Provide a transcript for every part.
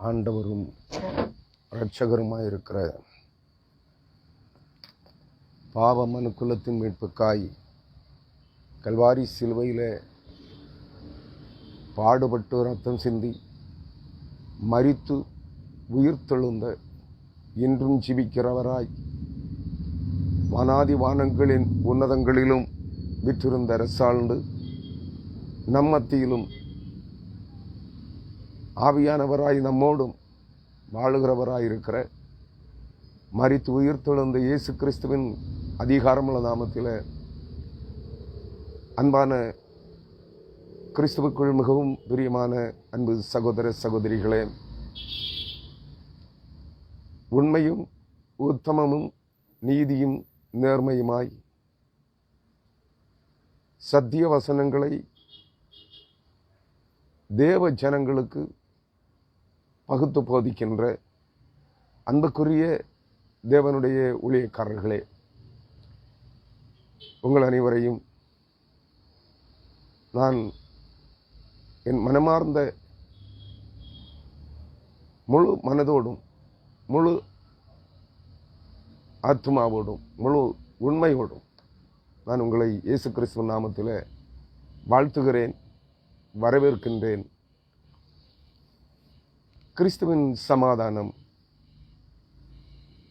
ஆண்டவரும் இரட்சகருமாயிருக்கிற பாவ மனுக்குலத்தின் மீட்புக்காய் கல்வாரி சிலுவையில் பாடுபட்டு ரத்தம் சிந்தி மரித்து உயிர்த்தெழுந்த இன்றும் ஜீவிக்கிறவராய் வானாதி வானங்களின் உன்னதங்களிலும் விற்றிருந்த அரசாண்டு நம் மத்தியிலும் ஆவியானவராய் நம்மோடும் வாழுகிறவராயிருக்கிற மரித்து உயிர்த்தெழுந்த இயேசு கிறிஸ்துவின் அதிகாரமுள்ள நாமத்தில் அன்பான கிறிஸ்துவுக்குள் மிகவும் பிரியமான அன்பு சகோதர சகோதரிகளே, உண்மையும் உத்தமமும் நீதியும் நேர்மையுமாய் சத்திய வசனங்களை தேவ ஜனங்களுக்கு பகுத்து போதிக்கின்ற அன்புக்குரிய தேவனுடைய ஊழியக்காரர்களே, உங்கள் அனைவரையும் நான் என் மனமார்ந்த முழு மனதோடும் முழு ஆத்மாவோடும் முழு உண்மையோடும் நான் உங்களை இயேசு கிறிஸ்துவின் நாமத்தில் வாழ்த்துகிறேன், வரவேற்கின்றேன். கிறிஸ்துவின் சமாதானம்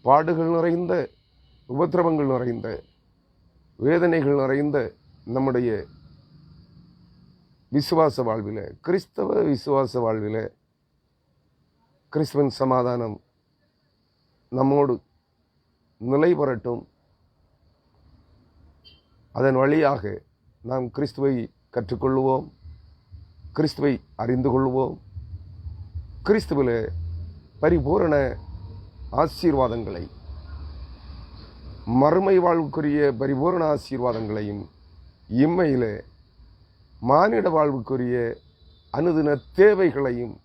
பாடுகள் நிறைந்த, உபத்திரவங்கள் நிறைந்த, வேதனைகள் நிறைந்த நம்முடைய விசுவாச வாழ்வில், கிறிஸ்தவ விசுவாச வாழ்வில் கிறிஸ்துவின் சமாதானம் நம்மோடு நிலை பெறட்டும். அதன் வழியாக நாம் கிறிஸ்துவை கற்றுக்கொள்வோம், கிறிஸ்துவை அறிந்து கொள்வோம், கிறிஸ்துவில் பரிபூரண ஆசீர்வாதங்களை, மறுமை வாழ்வுக்குரிய பரிபூரண ஆசீர்வாதங்களையும் இம்மையில் மானிட வாழ்வுக்குரிய அனுதின தேவைகளையும்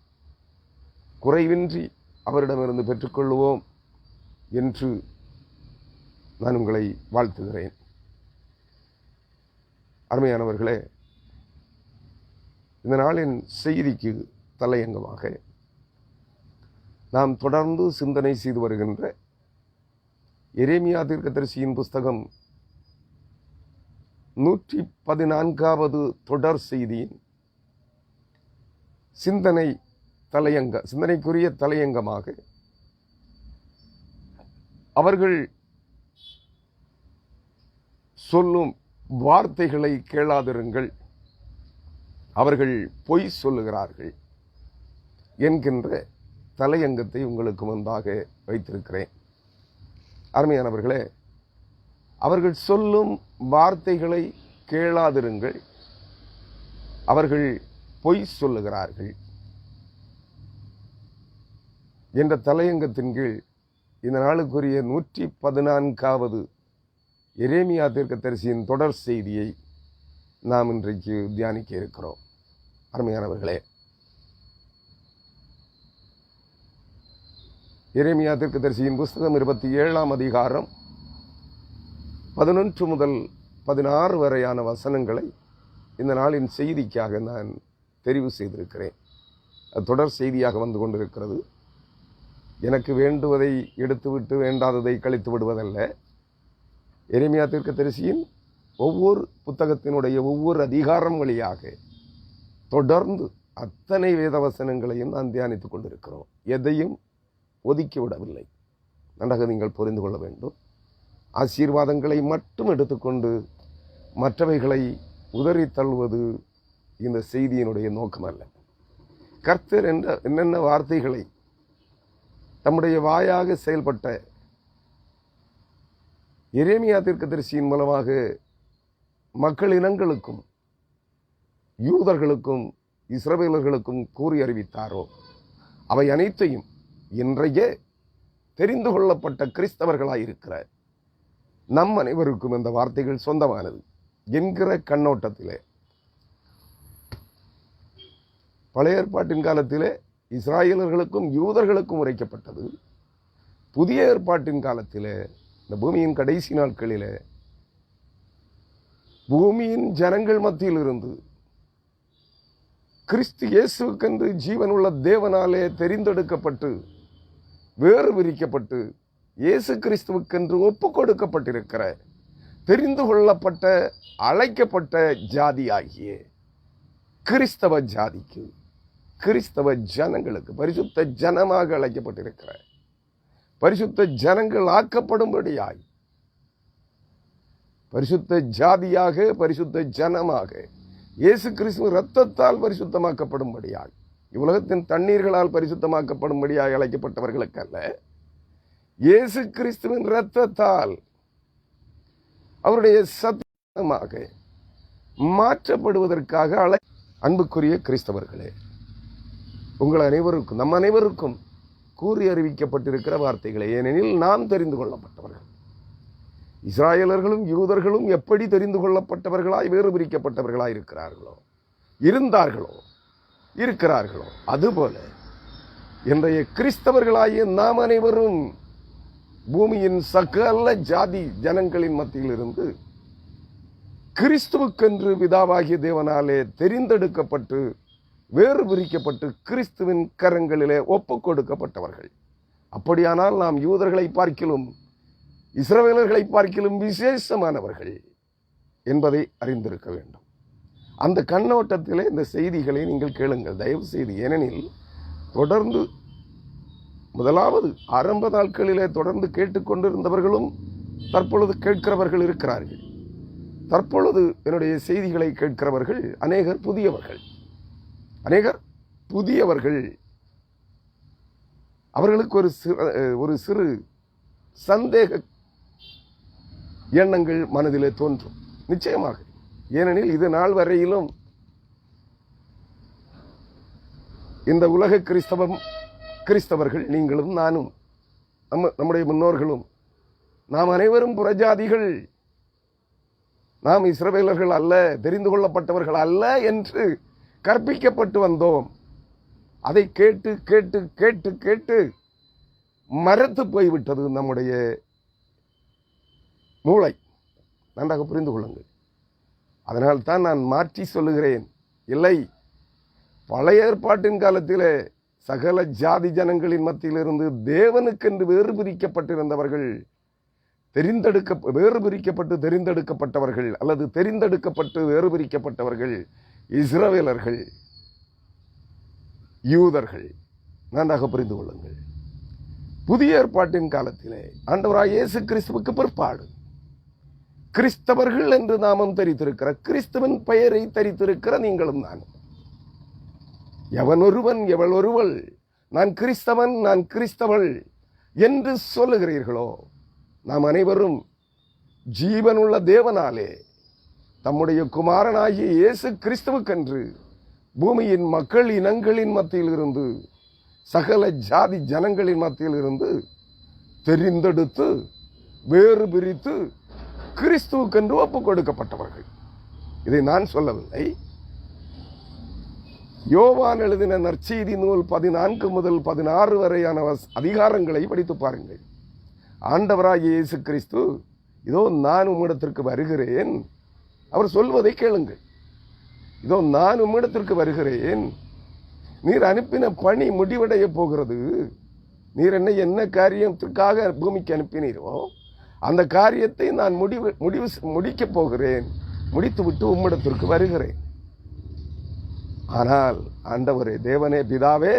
குறைவின்றி அவரிடமிருந்து பெற்றுக்கொள்வோம் என்று நான் உங்களை வாழ்த்துகிறேன். அருமையானவர்களே, இந்த நாளின் செய்திக்கு தலையங்கமாக நாம் தொடர்ந்து சிந்தனை செய்து வருகின்ற எரேமியா தீர்க்கதரிசியின் புஸ்தகம் 114வது தொடர் செய்தியின் சிந்தனைக்குரிய தலையங்கமாக அவர்கள் சொல்லும் வார்த்தைகளை கேளாதிருங்கள், அவர்கள் பொய் சொல்லுகிறார்கள் என்கின்ற தலையங்கத்தை உங்களுக்கு முன்பாக வைத்திருக்கிறேன். அருமையானவர்களே, அவர்கள் சொல்லும் வார்த்தைகளை கேளாதிருங்கள், அவர்கள் பொய் சொல்லுகிறார்கள் என்ற தலையங்கத்தின் கீழ் இந்த நாளுக்குரிய 114வது எரேமியா தீர்க்கதரிசியின் தொடர் செய்தியை நாம் இன்றைக்கு தியானிக்க இருக்கிறோம். அருமையானவர்களே, எரேமியா தீர்க்கதரிசியின் புஸ்தகம் 27ஆம் அதிகாரம் 11 முதல் 16 வரையான வசனங்களை இந்த நாளின் செய்திக்காக நான் தெரிவு செய்திருக்கிறேன். அது தொடர் செய்தியாக வந்து கொண்டிருக்கிறது. எனக்கு வேண்டுவதை எடுத்துவிட்டு வேண்டாததை கழித்து விடுவதல்ல. எரேமியா தீர்க்கதரிசியின் ஒவ்வொரு புத்தகத்தினுடைய ஒவ்வொரு அதிகாரம் வழியாக தொடர்ந்து அத்தனை வேத வசனங்களையும் நான் தியானித்துக் கொண்டிருக்கிறோம். எதையும் ஒதுக்கிவிடவில்லை. நன்றாக நீங்கள் புரிந்து கொள்ள வேண்டும். ஆசீர்வாதங்களை மட்டும் எடுத்துக்கொண்டு மற்றவைகளை உதறி தள்ளுவது இந்த செய்தியினுடைய நோக்கமல்ல. கர்த்தர் என்னென்ன வார்த்தைகளை தம்முடைய வாயாக செயல்பட்ட எரேமியா தீர்க்கதரிசியின் மூலமாக மக்கள் இனங்களுக்கும் யூதர்களுக்கும் இஸ்ரவேலர்களுக்கும் கூறி அறிவித்தாரோ அவை அனைத்தையும் இன்றையே தெரிந்து கொள்ளப்பட்ட கிறிஸ்தவர்களாயிருக்கிற நம் அனைவருக்கும் இந்த வார்த்தைகள் சொந்தமானது என்கிற கண்ணோட்டத்திலே, பழைய ஏற்பாட்டின் காலத்திலே இஸ்ராயேலர்களுக்கும் யூதர்களுக்கும் உரைக்கப்பட்டது. புதிய ஏற்பாட்டின் காலத்திலே, இந்த பூமியின் கடைசி நாட்களிலே பூமியின் ஜனங்கள் மத்தியில் இருந்து கிறிஸ்து இயேசுக்கென்று ஜீவனுள்ள தேவனாலே தெரிந்தெடுக்கப்பட்டு வேறு பிரிக்கப்பட்டு இயேசு கிறிஸ்துவுக்கென்று ஒப்பு கொடுக்கப்பட்டிருக்கிற தெரிந்து கொள்ளப்பட்ட அழைக்கப்பட்ட ஜாதியாகிய கிறிஸ்தவ ஜாதிக்கு, கிறிஸ்தவ ஜனங்களுக்கு, பரிசுத்த ஜனமாக அழைக்கப்பட்டிருக்கிற பரிசுத்த ஜனங்கள் ஆக்கப்படும்படியாய், பரிசுத்த ஜாதியாக பரிசுத்த ஜனமாக இயேசு கிறிஸ்துவின் இரத்தத்தால் பரிசுத்தமாக்கப்படும்படியாய், இவ்வுலகத்தின் தண்ணீர்களால் பரிசுத்தமாக்கப்படும்படியாய் அழைக்கப்பட்டவர்களுக்கு அல்ல, இயேசு கிறிஸ்துவின் இரத்தத்தால் அவருடைய சத்தமாக மாற்றப்படுவதற்காக அன்புக்குரிய கிறிஸ்தவர்களே, உங்கள் அனைவருக்கும், நம் அனைவருக்கும் கூறி அறிவிக்கப்பட்டிருக்கிற வார்த்தைகளே. ஏனெனில் நாம் தெரிந்து கொள்ளப்பட்டவர்கள். இஸ்ராயலர்களும் யூதர்களும் எப்படி தெரிந்து கொள்ளப்பட்டவர்களாய் வேறு பிரிக்கப்பட்டவர்களாய் இருக்கிறார்களோ அதுபோல இன்றைய கிறிஸ்தவர்களாகிய நாம் அனைவரும் பூமியின் சகல ஜாதி ஜனங்களின் மத்தியிலிருந்து கிறிஸ்துவுக்கென்று பிதாவாகிய தேவனாலே தெரிந்தெடுக்கப்பட்டு வேறு பிரிக்கப்பட்டு கிறிஸ்துவின் கரங்களிலே ஒப்பு கொடுக்கப்பட்டவர்கள். அப்படியானால் நாம் யூதர்களை பார்க்கிலும் இஸ்ரவேலர்களை பார்க்கிலும் விசேஷமானவர்கள் என்பதை அறிந்திருக்க வேண்டும். அந்த கண்ணோட்டத்திலே இந்த செய்திகளை நீங்கள் கேளுங்கள், தயவு செய்து. ஏனெனில் தொடர்ந்து முதலாவது ஆரம்ப நாட்களிலே தொடர்ந்து கேட்டுக்கொண்டிருந்தவர்களும் தற்பொழுது கேட்கிறவர்கள் இருக்கிறார்கள். தற்பொழுது என்னுடைய செய்திகளை கேட்கிறவர்கள் அநேகர் புதியவர்கள். அவர்களுக்கு ஒரு சிறு சந்தேக எண்ணங்கள் மனதிலே தோன்றும், நிச்சயமாக. ஏனெனில் இது நாள் வரையிலும் இந்த உலக கிறிஸ்தவர்கள், நீங்களும் நானும் நம்முடைய முன்னோர்களும் நாம் அனைவரும் புறஜாதிகள், நாம் இஸ்ரவேலர்கள் அல்ல, தெரிந்து கொள்ளப்பட்டவர்கள் அல்ல என்று கற்பிக்கப்பட்டு வந்தோம். அதை கேட்டு கேட்டு கேட்டு கேட்டு மரத்து போய்விட்டது நம்முடைய மூளை. நன்றாக புரிந்து கொள்ளுங்கள். அதனால் தான் நான் மாற்றி சொல்லுகிறேன். இல்லை, பழைய ஏற்பாட்டின் காலத்திலே சகல ஜாதி ஜனங்களின் மத்தியிலிருந்து தேவனுக்கென்று வேறு பிரிக்கப்பட்டிருந்தவர்கள், வேறு பிரிக்கப்பட்டு தெரிந்தெடுக்கப்பட்டவர்கள் அல்லது தெரிந்தெடுக்கப்பட்டு வேறு பிரிக்கப்பட்டவர்கள் இஸ்ரவேலர்கள், யூதர்கள். நன்றாக புரிந்து கொள்ளுங்கள். புதிய ஏற்பாட்டின் காலத்திலே ஆண்டவராய் இயேசு கிறிஸ்துவுக்கு பிற்பாடு கிறிஸ்தவர்கள் என்று நாமம் தரித்திருக்கிற, கிறிஸ்துவின் பெயரை தரித்திருக்கிற நீங்களும் நானும், எவன் ஒருவன் எவள் ஒருவள் நான் கிறிஸ்தவன் நான் கிறிஸ்தவள் என்று சொல்லுகிறீர்களோ, நாம் அனைவரும் ஜீவனுள்ள தேவனாலே தம்முடைய குமாரனாகிய இயேசு கிறிஸ்துவுக்கென்று பூமியின் மக்கள் இனங்களின் மத்தியில் இருந்து சகல ஜாதி ஜனங்களின் மத்தியில் இருந்து தெரிந்தெடுத்து வேறு பிரித்து கிறிஸ்துவுக்கென்று ஒப்பு கொடுக்கப்பட்டவர்கள். இதை நான் சொல்லவில்லை. யோவான் எழுதின நற்செய்தி நூல் 14 முதல் 16 வரையான அதிகாரங்களை படித்து பாருங்கள். ஆண்டவராகிய இயேசு கிறிஸ்து, இதோ நான் உம்மிடத்திற்கு வருகிறேன், அவர் சொல்வதை கேளுங்கள். இதோ நான் உம்மிடத்திற்கு வருகிறேன், நீர் அனுப்பின பணி முடிவடைய போகிறது, நீர் என்னை என்ன காரியத்திற்காக பூமிக்கு அனுப்பினீரோ அந்த காரியத்தை நான் முடிக்கப் போகிறேன், முடித்துவிட்டு உம்மிடத்திற்கு வருகிறேன். ஆனால் ஆண்டவரே, தேவனே, பிதாவே,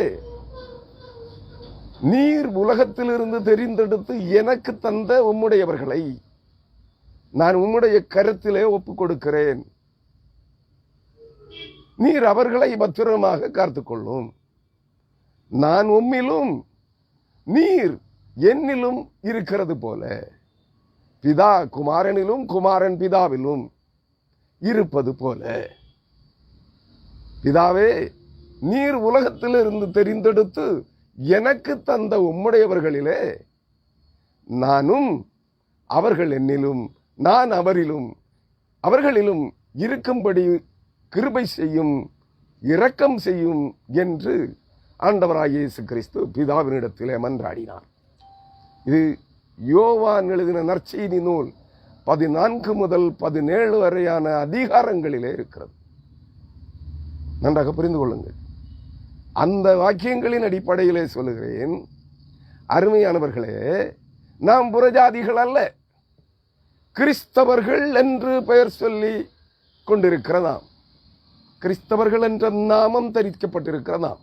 நீர் உலகத்திலிருந்து தெரிந்தெடுத்து எனக்கு தந்த உம்முடையவர்களை நான் உம்முடைய கரத்திலே ஒப்புக் கொடுக்கிறேன். நீர் அவர்களை பத்திரமாக காத்துக்கொள்ளும். நான் உம்மிலும் நீர் என்னிலும் இருக்கிறது போல பிதா குமாரனிலும் குமாரன் பிதாவிலும் இருப்பது போல, பிதாவே, நீர் உலகத்திலிருந்து தெரிந்தெடுத்து எனக்கு தந்த உம்முடையவர்களிலே நானும் அவர்கள் என்னிலும் நான் அவர்களிலும் இருக்கும்படி கிருபை செய்யும், இரக்கம் செய்யும் என்று ஆண்டவராகிய இயேசு கிறிஸ்து பிதாவினிடத்திலே மன்றாடினார். இது யோவான் எழுதின நற்செய்தி நூல் 14 முதல் 17 வரையான அதிகாரங்களிலே இருக்கிறது. நன்றாக புரிந்து கொள்ளுங்கள். அந்த வாக்கியங்களின் அடிப்படையிலே சொல்லுகிறேன், அருமையானவர்களே, நாம் புறஜாதிகள் அல்ல, கிறிஸ்தவர்கள் என்று பெயர் சொல்லி கொண்டிருக்கிற நாம், கிறிஸ்தவர்கள் என்ற நாமம் தரிக்கப்பட்டிருக்கிற நாம்,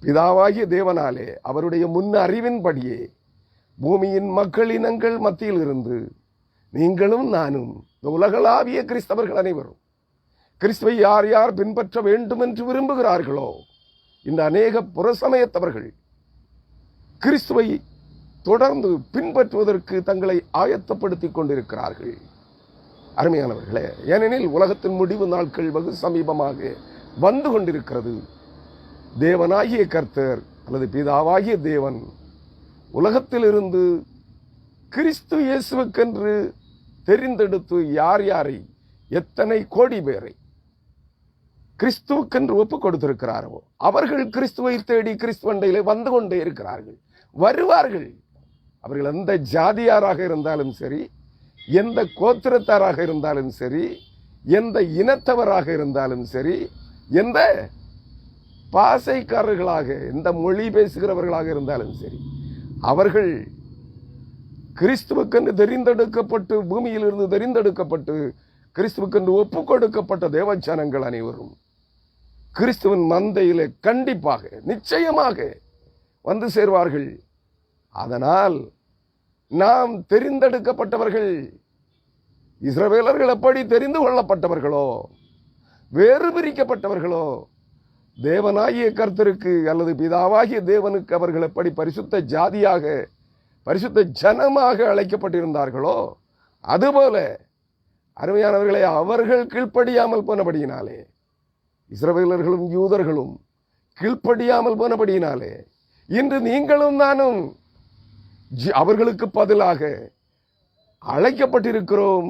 பிதாவாகிய தேவனாலே அவருடைய முன் அறிவின்படியே பூமியின் மக்களினங்கள் மத்தியில் இருந்து நீங்களும் நானும் இந்த உலகளாவிய கிறிஸ்தவர்கள் அனைவரும் கிறிஸ்துவை யார் யார் பின்பற்ற வேண்டும் என்று விரும்புகிறார்களோ, இந்த அநேக புறசமயத்தவர்கள் கிறிஸ்துவை தொடர்ந்து பின்பற்றுவதற்கு தங்களை ஆயத்தப்படுத்திக் கொண்டிருக்கிறார்கள். அருமையானவர்களே, ஏனெனில் உலகத்தின் முடிவு நாட்கள் வெகு சமீபமாக வந்து கொண்டிருக்கிறது. தேவனாகிய கர்த்தர் அல்லது பிதாவாகிய தேவன் உலகத்திலிருந்து கிறிஸ்து இயேசுவுக்கென்று தெரிந்தெடுத்து யார் யாரை, எத்தனை கோடி பேரை கிறிஸ்துவுக்கென்று ஒப்பு கொடுத்திருக்கிறாரோ அவர்கள் கிறிஸ்துவை தேடி கிறிஸ்துவண்டையிலே வந்து கொண்டே இருக்கிறார்கள், வருவார்கள். அவர்கள் எந்த ஜாதியாராக இருந்தாலும் சரி, எந்த கோத்திரத்தாராக இருந்தாலும் சரி, எந்த இனத்தவராக இருந்தாலும் சரி, எந்த பாசைக்காரர்களாக, எந்த மொழி பேசுகிறவர்களாக இருந்தாலும் சரி, அவர்கள் கிறிஸ்துவுக்கென்று தெரிந்தெடுக்கப்பட்டு, பூமியிலிருந்து தெரிந்தெடுக்கப்பட்டு கிறிஸ்துவுக்கென்று ஒப்பு கொடுக்கப்பட்ட தேவஜனங்கள் அனைவரும் கிறிஸ்துவின் மந்தையிலே கண்டிப்பாக நிச்சயமாக வந்து சேர்வார்கள். அதனால் நாம் தெரிந்தெடுக்கப்பட்டவர்கள், இஸ்ரவேலர்கள் எப்படி தெரிந்து கொள்ளப்பட்டவர்களோ, வேறு பிரிக்கப்பட்டவர்களோ, தேவனாகிய கர்த்தருக்கு அல்லது பிதாவாகிய தேவனுக்கு அவர்கள் எப்படி பரிசுத்த ஜாதியாக, பரிசுத்த ஜனமாக அழைக்கப்பட்டிருந்தார்களோ, அதுபோல அருமையானவர்களை அவர்கள் கீழ்ப்படியாமல் போனபடியினாலே, இஸ்ரவேலர்களும் யூதர்களும் கீழ்ப்படியாமல் போனபடியினாலே, இன்று நீங்களும் நானும் அவர்களுக்கு பதிலாக அழைக்கப்பட்டிருக்கிறோம்,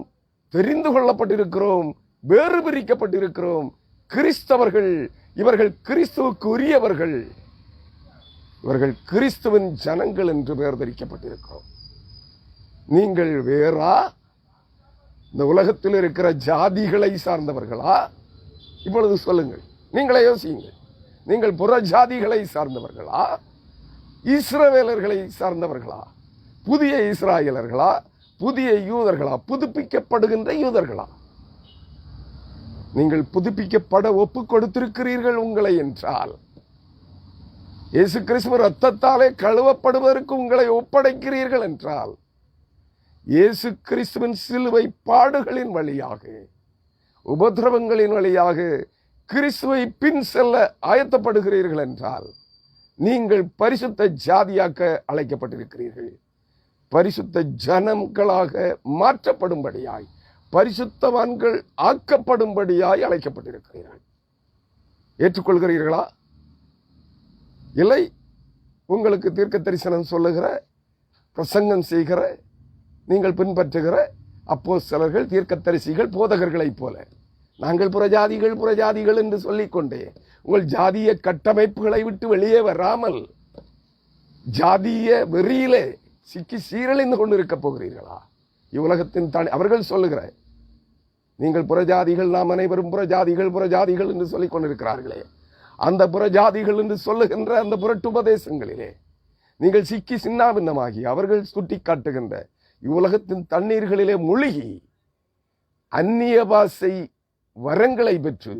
தெரிந்து கொள்ளப்பட்டிருக்கிறோம், வேறு பிரிக்கப்பட்டிருக்கிறோம். கிறிஸ்தவர்கள், இவர்கள் கிறிஸ்துவுக்கு உரியவர்கள், இவர்கள் கிறிஸ்துவின் ஜனங்கள் என்று பெயர் தரிக்கப்பட்டிருக்கிறோம். நீங்கள் வேறா, இந்த உலகத்தில் இருக்கிற ஜாதிகளை சார்ந்தவர்களா? இப்பொழுது சொல்லுங்கள், நீங்களே யோசியுங்கள். நீங்கள் புற ஜாதிகளை சார்ந்தவர்களா, இஸ்ரவேலர்களை சார்ந்தவர்களா, புதிய இஸ்ராயலர்களா, புதிய யூதர்களா, புதுப்பிக்கப்படுகின்ற யூதர்களா? நீங்கள் புதுப்பிக்கப்பட ஒப்பு கொடுத்திருக்கிறீர்கள் உங்களை என்றால், இயேசு கிறிஸ்து ரத்தத்தாலே கழுவப்படுவதற்கு உங்களை ஒப்படைக்கிறீர்கள் என்றால், இயேசு கிறிஸ்துவின் சிலுவை பாடுகளின் வழியாக, உபத்திரவங்களின் வழியாக கிறிஸ்துவை பின் செல்ல ஆயத்தப்படுகிறீர்கள் என்றால், நீங்கள் பரிசுத்த ஜாதியாக்க அழைக்கப்பட்டிருக்கிறீர்கள். பரிசுத்த ஜனங்களாக மாற்றப்படும்படியாய், பரிசுத்தவான்கள் ஆக்கப்படும்படியாய் அழைக்கப்பட்டிருக்கிறீர்கள். ஏற்றுக்கொள்கிறீர்களா? இல்லை, உங்களுக்கு தீர்க்க தரிசனம் சொல்லுகிற, பிரசங்கம் செய்கிற, நீங்கள் பின்பற்றுகிற அப்போஸ்தலர்கள், தீர்க்கதரிசிகள், போதகர்களைப் போல நாங்கள் புறஜாதிகள் புறஜாதிகள் என்று சொல்லிக்கொண்டே உங்கள் ஜாதிய கட்டமைப்புகளை விட்டு வெளியே வராமல் ஜாதிய வெறியிலே சிக்கி சீரழிந்து கொண்டிருக்க போகிறீர்களா? இவ்வுலகத்தின் அவர்கள் சொல்லுகிற, நீங்கள் புறஜாதிகள், நாம் அனைவரும் புறஜாதிகள் புறஜாதிகள் என்று சொல்லிக் கொண்டிருக்கிறார்களே, அந்த புறஜாதிகள் என்று சொல்லுகின்ற அந்த புரட்டுபதேசங்களிலே நீங்கள் சிக்கி சின்னாபின்னமாகி அவர்கள் சுட்டி காட்டுகின்ற இவ்வுலகத்தின் தண்ணீர்களிலே மூழ்கி அந்நிய பாஷை வரங்களை பெற்று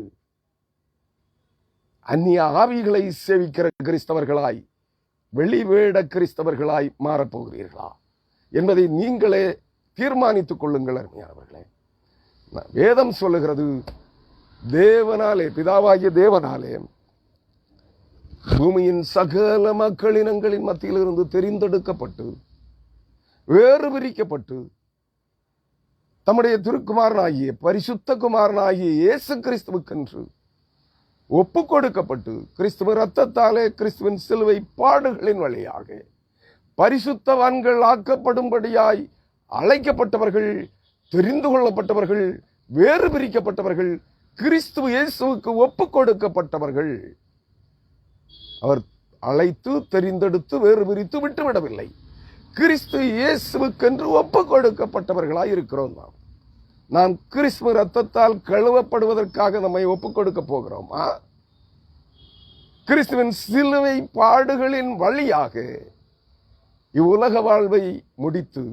அந்நிய ஆவிகளை சேவிக்கிற கிறிஸ்தவர்களாய், வெளிவேட கிறிஸ்தவர்களாய் மாறப்போகிறீர்களா என்பதை நீங்களே தீர்மானித்துக் கொள்ளுங்கள். அருமையானவர்களே, வேதம் சொல்லுகிறது, தேவனாலே, பிதாவாகிய தேவனாலே பூமியின் சகல மக்களினங்களின் மத்தியிலிருந்து தெரிந்தெடுக்கப்பட்டு வேறு பிரிக்கப்பட்டு தம்முடைய திருக்குமாரனாகிய பரிசுத்த குமாரனாகிய இயேசு கிறிஸ்துவுக்கென்று ஒப்பு கொடுக்கப்பட்டு கிறிஸ்துவ ரத்தத்தாலே, கிறிஸ்துவின் சிலுவை பாடுகளின் வழியாக பரிசுத்தவான்கள் ஆக்கப்படும்படியாய் அழைக்கப்பட்டவர்கள், தெரிந்து கொள்ளப்பட்டவர்கள், வேறு பிரிக்கப்பட்டவர்கள், கிறிஸ்துவ இயேசுவுக்கு ஒப்பு கொடுக்கப்பட்டவர்கள். அவர் அழைத்து தெரிந்தெடுத்து வேறு பிரித்து விட்டுவிடவில்லை. கிறிஸ்து இயேசுவுக்கென்று ஒப்பு கொடுக்கப்பட்டவர்களாய் இருக்கிறோம். நாம் நாம் கிறிஸ்துவ ரத்தத்தால் கழுவப்படுவதற்காக நம்மை ஒப்புக் கொடுக்க போகிறோமா? கிறிஸ்துவின் சிலுவை பாடுகளின் வழியாக இவ்வுலக வாழ்வை முடித்து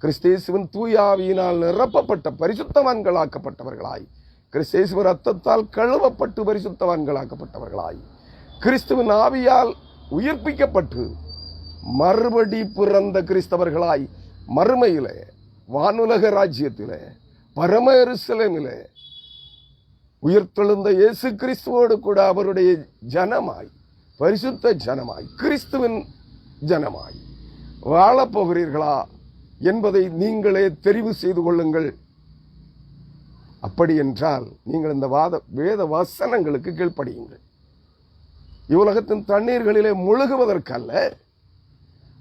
கிறிஸ்தேசுவின் தூயாவியினால் நிரப்பப்பட்ட பரிசுத்தவான்களாக்கப்பட்டவர்களாய், கிறிஸ்தேசுவின் ரத்தத்தால் கழுவப்பட்டு பரிசுத்தவான்களாக்கப்பட்டவர்களாய், கிறிஸ்துவின் ஆவியால் உயிர்ப்பிக்கப்பட்டு மறுபடி பிறந்த கிறிஸ்தவர்களாய் மறுமையிலே வானுலக ராஜ்யத்திலே பரம எருசலேமிலே உயிர்த்தெழுந்த இயேசு கிறிஸ்துவோடு கூட அவருடைய ஜனமாய், பரிசுத்த ஜனமாய், கிறிஸ்துவின் ஜனமாய் வாழப்போகிறீர்களா என்பதை நீங்களே தெரிவு செய்து கொள்ளுங்கள். அப்படி என்றால் நீங்கள் இந்த வேத வசனங்களுக்கு கீழ்ப்படியுங்கள். இவ்வுலகத்தின் தண்ணீர்களிலே முழுகுவதற்கல்ல,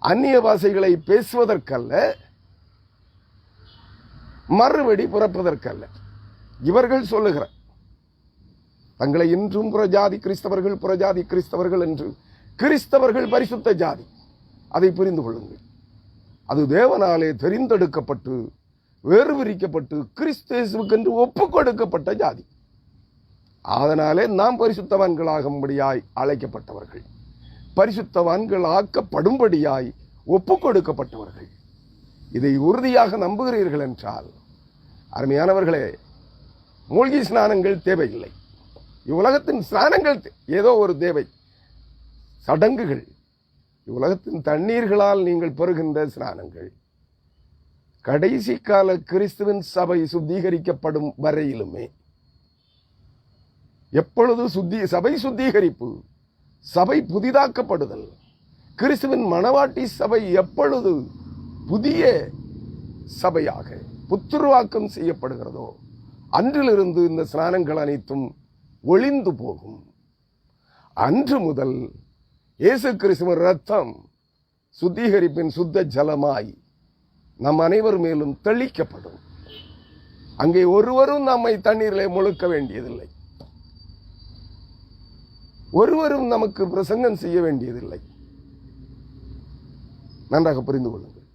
அந்நிய பாஷைகளை பேசுவதற்கல்ல, மறுபடி பிறப்பதற்கல்ல. இவர்கள் சொல்லுகிற தங்களை இன்றும் புறஜாதி கிறிஸ்தவர்கள் என்று, கிறிஸ்தவர்கள் பரிசுத்த ஜாதி, அதை புரிந்து கொள்ளுங்கள். அது தேவனாலே தெரிந்தெடுக்கப்பட்டு வேறு பிரிக்கப்பட்டு கிறிஸ்தேசுவுக்கென்று ஒப்புக் கொடுக்கப்பட்ட ஜாதி. அதனாலே நாம் பரிசுத்தவான்களாகும்படியாய் அழைக்கப்பட்டவர்கள், பரிசுத்தவான்கள் ஆக்கப்படும்படியாய் ஒப்புக் கொடுக்கப்பட்டவர்கள். இதை உறுதியாக நம்புகிறீர்கள் என்றால், அருமையானவர்களே, மூழ்கி ஸ்நானங்கள் தேவையில்லை. இவ்வுலகத்தின் ஸ்நானங்கள் ஏதோ ஒரு தேவை, சடங்குகள். இவ்வுலகத்தின் தண்ணீர்களால் நீங்கள் பெறுகின்ற ஸ்நானங்கள் கடைசி கால கிறிஸ்துவின் சபை சுத்திகரிக்கப்படும் வரையிலுமே, எப்பொழுது சபை சுத்திகரிப்பு, சபை புதிதாக்கப்படுதல், கிறிஸ்துவின் மணவாட்டி சபை எப்பொழுது புதிய சபையாக புத்துருவாக்கம் செய்யப்படுகிறதோ அன்றிலிருந்து இந்த ஸ்நானங்கள் அனைத்தும் ஒளிந்து போகும். அன்று முதல் இயேசு கிறிஸ்துவின் ரத்தம் சுத்திகரிப்பின் சுத்த ஜலமாய் நம் அனைவர் மேலும் தெளிக்கப்படும். அங்கே ஒருவரும் நம்மை தண்ணீரிலே முழுக்க வேண்டியதில்லை, ஒருவரும் நமக்கு பிரசங்கம் செய்ய வேண்டியதில்லை. நன்றாக புரிந்து கொள்ளுங்கள்.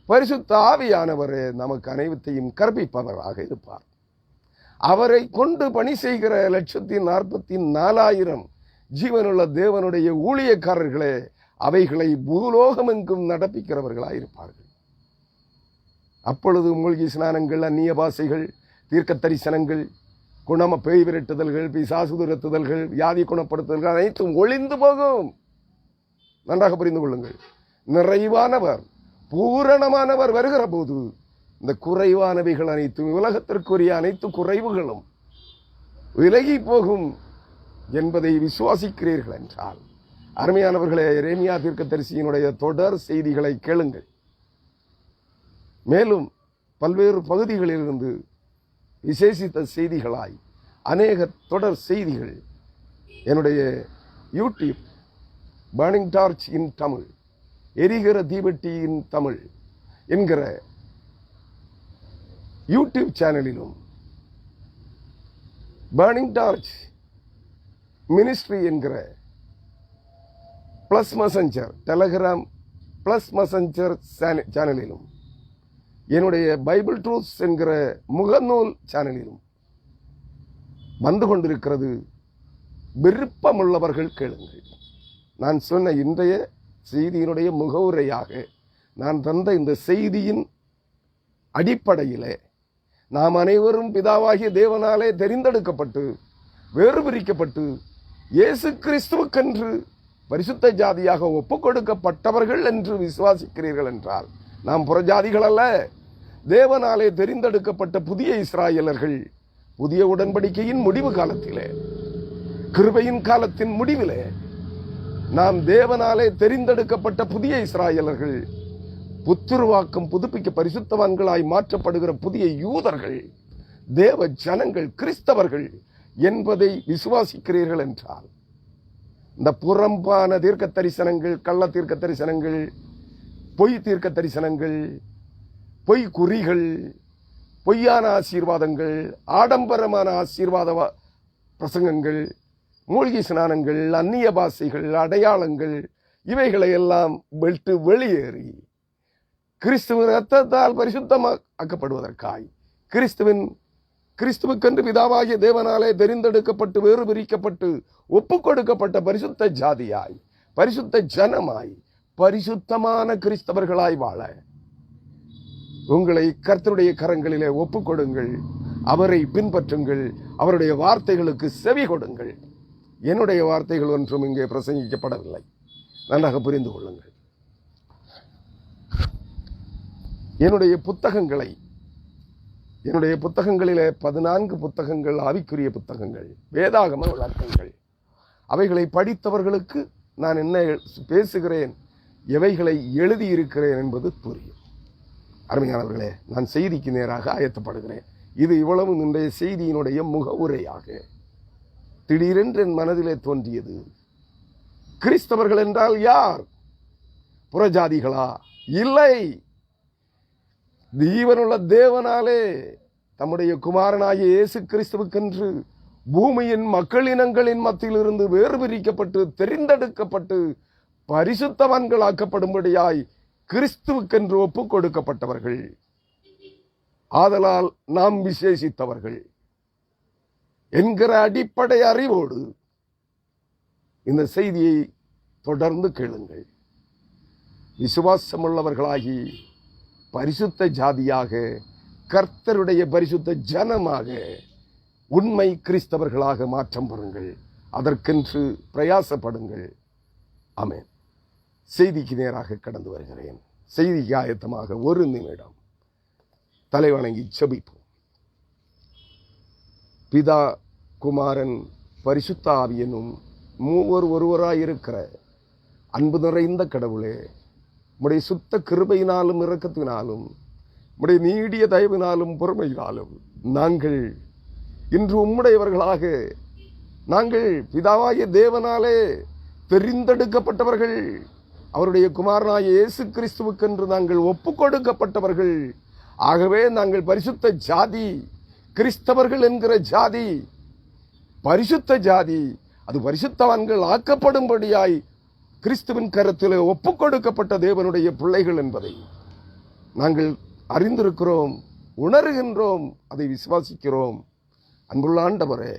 பரிசுத்த ஆவியானவரே நமக்கு அனைத்தையும் கற்பிப்பவராக இருப்பார். அவரை கொண்டு பணி செய்கிற 1,44,000 ஜீவனுள்ள தேவனுடைய ஊழியக்காரர்களே அவைகளை பூலோகமெங்கும் நடப்பிக்கிறவர்களாய் இருப்பார்கள். அப்பொழுது மூழ்கி ஸ்நானங்கள், அந்நிய பாஷைகள், தீர்க்க தரிசனங்கள், பேய் விரட்டுதல்கள், பிசாசு துரத்துதல்கள், வியாதி குணப்படுத்துதல்கள் அனைத்தும் ஒளிந்து போகும். நன்றாக புரிந்து கொள்ளுங்கள். நிறைவானவர், பூரணமானவர் வருகிற போது இந்த குறைவானவைகள் அனைத்தும், உலகத்திற்குரிய அனைத்து குறைவுகளும் விலகி போகும் என்பதை விசுவாசிக்கிறீர்கள் என்றால், அருமையானவர்களே, எரேமியா தீர்க்கதரிசியினுடைய தொடர் செய்திகளை கேளுங்கள். மேலும் பல்வேறு பகுதிகளிலிருந்து விசேஷித்த செய்திகளாய் அநேக தொடர் செய்திகள் என்னுடைய யூடியூப் பர்னிங் டார்ச் இன் தமிழ், எரிகிற தீபெட்டி இன் தமிழ் என்கிற யூடியூப் சேனலிலும், பர்னிங் டார்ச் மினிஸ்ட்ரி என்கிற plus messenger, Telegram plus messenger சேனலிலும், என்னுடைய பைபிள் ட்ரூத்ஸ் என்கிற முகநூல் சேனலிலும் வந்து கொண்டிருக்கிறது. விருப்பமுள்ளவர்கள் கேளுங்கள். நான் சொன்ன இன்றைய செய்தியினுடைய முகவுரையாக நான் தந்த இந்த செய்தியின் அடிப்படையிலே நாம் அனைவரும் பிதாவாகிய தேவனாலே தெரிந்தெடுக்கப்பட்டு வேறு பிரிக்கப்பட்டு இயேசு கிறிஸ்துவுக்கென்று பரிசுத்த ஜாதியாக ஒப்புக் கொடுக்கப்பட்டவர்கள் என்று விசுவாசிக்கிறீர்கள் என்றால், நாம் புறஜாதிகள் அல்ல, தேவனாலே தெரிந்தெடுக்கப்பட்ட புதிய இஸ்ராயலர்கள். புதிய உடன்படிக்கையின் முடிவு காலத்திலே, கிருபையின் காலத்தின் முடிவிலே நாம் தேவனாலே தெரிந்தெடுக்கப்பட்ட புதிய இஸ்ராயலர்கள், புத்துருவாக்கம் புதுப்பிக்க பரிசுத்தவான்களாய் மாற்றப்படுகிற புதிய யூதர்கள், தேவ ஜனங்கள், கிறிஸ்தவர்கள் என்பதை விசுவாசிக்கிறீர்கள் என்றால், இந்த புறம்பான தீர்க்க தரிசனங்கள், கள்ள தீர்க்க தரிசனங்கள், பொய் தீர்க்க தரிசனங்கள், பொய் குறிகள், பொய்யான ஆசீர்வாதங்கள், ஆடம்பரமான ஆசீர்வாத பிரசங்கங்கள், மூழ்கி ஸ்நானங்கள், அந்நிய பாஷைகள், அடையாளங்கள், இவைகளை எல்லாம் விட்டு வெளியேறி கிறிஸ்துவின் ரத்தத்தால் பரிசுத்தமாக்கப்படுவதற்காய் கிறிஸ்துவுக்கென்று பிதாவாகிய தேவனாலே தெரிந்தெடுக்கப்பட்டு வேறு பிரிக்கப்பட்டு ஒப்புக் கொடுக்கப்பட்ட பரிசுத்த ஜாதியாய், பரிசுத்த ஜனமாய், பரிசுத்தமான கிறிஸ்தவர்களாய் வாழ உங்களை கர்த்தருடைய கரங்களிலே ஒப்புக் கொடுங்கள். அவரை பின்பற்றுங்கள். அவருடைய வார்த்தைகளுக்கு செவி கொடுங்கள். என்னுடைய வார்த்தைகள் ஒன்றும் இங்கே பிரசங்கிக்கப்படவில்லை. நன்றாக புரிந்து கொள்ளுங்கள். என்னுடைய புத்தகங்களிலே 14 புத்தகங்கள் ஆவிக்குரிய புத்தகங்கள், வேதாகம விளக்கங்கள். அவைகளை படித்தவர்களுக்கு நான் என்ன பேசுகிறேன், எவைகளை எழுதியிருக்கிறேன் என்பது புரியும். அருமையானவர்களே, நான் செய்திக்கு நேராக ஆயத்தப்படுகிறேன். இது இவ்வளவு இன்றைய செய்தியினுடைய முகவுரையாக திடீரென்று என் மனதிலே தோன்றியது. கிறிஸ்தவர்கள் என்றால் யார்? புறஜாதிகளா? இல்லை. ஜீவனுள்ள தேவனாலே தம்முடைய குமாரனாகிய இயேசு கிறிஸ்துவுக்கென்று பூமியின் மக்களினங்களின் மத்தியிலிருந்து வேறு பிரிக்கப்பட்டு தெரிந்தெடுக்கப்பட்டு பரிசுத்தவான்களாக்கப்படும்படியாய் கிறிஸ்துவுக்கென்று ஒப்புக் கொடுக்கப்பட்டவர்கள். ஆதலால் நாம் விசேஷித்தவர்கள் என்கிற அடிப்படை அறிவோடு இந்த செய்தியை தொடர்ந்து கேளுங்கள். விசுவாசமுள்ளவர்களாகி பரிசுத்த ஜாதியாக, கர்த்தருடைய பரிசுத்த ஜனமாக, உண்மை கிறிஸ்தவர்களாக மாற்றம் பெறுங்கள். அதற்கென்று பிரயாசப்படுங்கள். ஆமென். செய்திக்கு நேராக கடந்து வருகிறேன். செய்திக்கு ஆயத்தமாக ஒரு நிமிடம் தலைவணங்கி செபிப்போம். பிதா, குமாரன், பரிசுத்த ஆவியனும் மூவர் ஒருவராயிருக்கிற அன்பு நிறைந்த கடவுளே, உம்முடைய சுத்த கிருபையினாலும் இரக்கத்தினாலும் உம்முடைய நீடிய தயவினாலும் பொறுமையினாலும் நாங்கள் இன்று உம்முடையவர்களாக, நாங்கள் பிதாவாகிய தேவனாலே தெரிந்தெடுக்கப்பட்டவர்கள், அவருடைய குமாரனாகிய இயேசு கிறிஸ்துவுக்கென்று நாங்கள் ஒப்புக் கொடுக்கப்பட்டவர்கள். ஆகவே நாங்கள் பரிசுத்த ஜாதி, கிறிஸ்தவர்கள் என்கிற ஜாதி, பரிசுத்த ஜாதி, அது பரிசுத்தவான்கள் ஆக்கப்படும்படியாய் கிறிஸ்துவின் கரத்திலே ஒப்புக் கொடுக்கப்பட்ட தேவனுடைய பிள்ளைகள் என்பதை நாங்கள் அறிந்திருக்கிறோம், உணர்கின்றோம், அதை விசுவாசிக்கிறோம். அன்புள்ள ஆண்டவரே,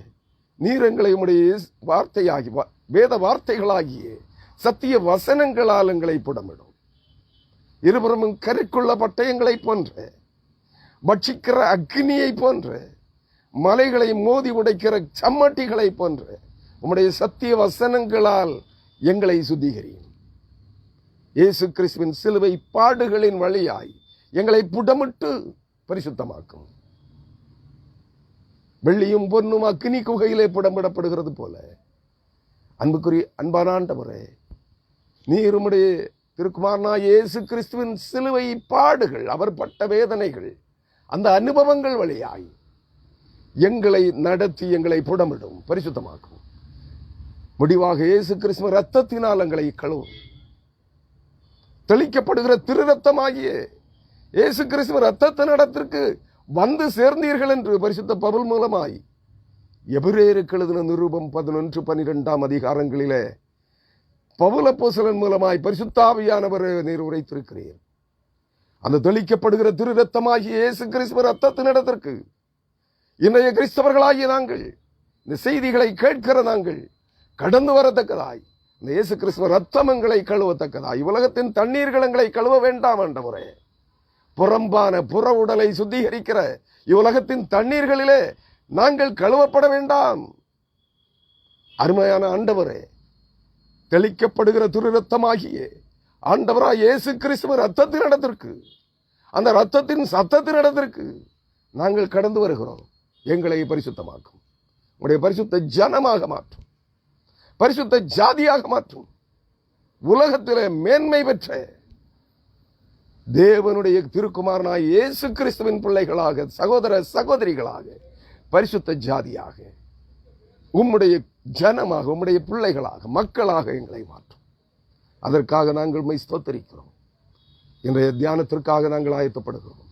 நீர் எங்களை உம்முடைய வார்த்தையாகி, வேத வார்த்தைகளாகிய சத்திய வசனங்களால் எங்களை புடமிடும். இருபுறமும் கருக்குள்ள பட்டயங்களை போன்ற, பட்சிக்கிற அக்னியை போன்ற, மலைகளை மோதி உடைக்கிற சம்மட்டிகளை போன்ற உம்முடைய சத்திய வசனங்களால் எங்களை சுத்திகரியும். இயேசு கிறிஸ்துவின் சிலுவை பாடுகளின் வழியாய் எங்களை புடமிட்டு பரிசுத்தமாக்கும். வெள்ளியும் பொன்னும் அக்னி குகையிலே புடமிடப்படுகிறது போல அன்பான ஆண்டவரே, நீர் உம்முடைய திருக்குமாரனாகிய இயேசு கிறிஸ்துவின் சிலுவை பாடுகள், அவர் பட்ட வேதனைகள், அந்த அனுபவங்கள் வழியாய் எங்களை நடத்தி எங்களை புடமிடும், பரிசுத்தமாக்கும். முடிவாக இயேசு கிறிஸ்துவின் இரத்தத்தினால் எங்களை கழுவும். தெளிக்கப்படுகிற திரு ரத்தமாகிய இயேசு கிறிஸ்துவின் இரத்தத்தின் இடத்திற்கு வந்து சேர்ந்தீர்கள் என்று பரிசுத்த பவுல் மூலமாய் எபிரேயருக்கு எழுதின நிருபம் 11-12 அதிகாரங்களிலே பவுல் அப்போஸ்தலன் மூலமாய் பரிசுத்த ஆவியானவர் நீர் உரைத்திருக்கிறீர். அந்த தெளிக்கப்படுகிற திரு ரத்தமாகிய இயேசு கிறிஸ்துவின் இரத்தத்தின் இடத்திற்கு இன்றைய கிறிஸ்தவர்களாகிய நாங்கள், இந்த செய்திகளை கேட்கிற நாங்கள் கடந்து வரத்தக்கதாய், இந்த இயேசு கிறிஸ்துவின் இரத்தம் எங்களை கழுவத்தக்கதாய், உலகத்தின் தண்ணீர்கள் எங்களை கழுவ வேண்டாம் ஆண்டவரே. புறம்பான புற உடலை சுத்திகரிக்கிற இவ்வுலகத்தின் தண்ணீர்களிலே நாங்கள் கழுவப்பட வேண்டாம். அருமையான ஆண்டவரே, தெளிக்கப்படுகிற திரு ரத்தமாகிய ஆண்டவராய் இயேசு கிறிஸ்துவின் இரத்தத்தின் இடத்திற்கு, அந்த இரத்தத்தின் சத்தத்தின் இடத்திற்கு நாங்கள் கடந்து வருகிறோம். எங்களை பரிசுத்தமாக்கும். உடைய பரிசுத்த ஜனமாக மாற்றும், பரிசுத்த ஜாதியாக மாற்றும். உலகத்திலே மேன்மை பெற்ற தேவனுடைய திருக்குமாரனாய் இயேசு கிறிஸ்துவின் பிள்ளைகளாக, சகோதர சகோதரிகளாக, பரிசுத்த ஜாதியாக, உம்முடைய ஜனமாக, உம்முடைய பிள்ளைகளாக, மக்களாக எங்களை மாற்றும். அதற்காக நாங்கள் உம்மை ஸ்தோத்திரிக்கிறோம். இன்றைய தியானத்திற்காக நாங்கள் ஆயத்தப்படுகிறோம்.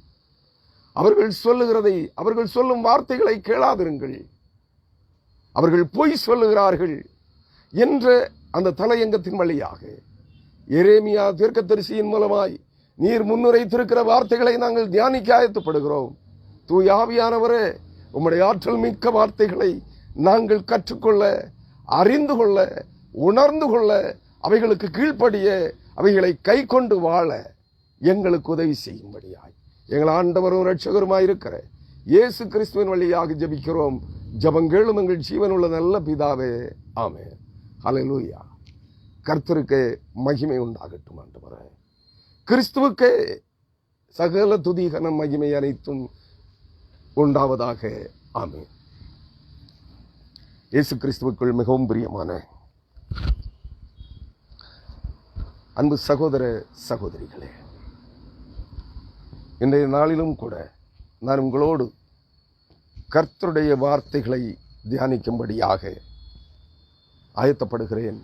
அவர்கள் சொல்லுகிறதை, அவர்கள் சொல்லும் வார்த்தைகளை கேளாதிருங்கள், அவர்கள் பொய் சொல்லுகிறார்கள் என்ற அந்த தலையங்கத்தின் வழியாக எரேமியா தீர்க்கதரிசியின் மூலமாய் நீர் முன்னுரைத்திருக்கிற வார்த்தைகளை நாங்கள் தியானிக்க ஆயத்தப்படுகிறோம். தூயாவியானவரே, உம்முடைய ஆற்றல் மிக்க வார்த்தைகளை நாங்கள் கற்றுக்கொள்ள, அறிந்து கொள்ள, உணர்ந்து கொள்ள, அவைகளுக்கு கீழ்ப்படிய, அவைகளை கை கொண்டு வாழ எங்களுக்கு உதவி செய்யும்படியாய் எங்கள் ஆண்டவரும் இரட்சகருமாயிருக்கிற இயேசு கிறிஸ்துவின் வழியாக ஜெபிக்கிறோம். ஜெபங்கேளும் எங்கள் ஜீவனுள்ள நல்ல பிதாவே, ஆமென். ஹல்லேலூயா. கர்த்தருக்கு மகிமை உண்டாகட்டும். ஆண்டவரே, கிறிஸ்துவுக்கே சகல துதிகன மகிமை அனைத்தும் உண்டாவதாக. ஆமென். இயேசு கிறிஸ்துவுக்குள் மிகவும் பிரியமான அன்பு சகோதர சகோதரிகளே, இன்றைய நாளிலும் கூட நான் உங்களோடு கர்த்தருடைய வார்த்தைகளை தியானிக்கும்படியாக ஆயத்தப்படுகிறேன்.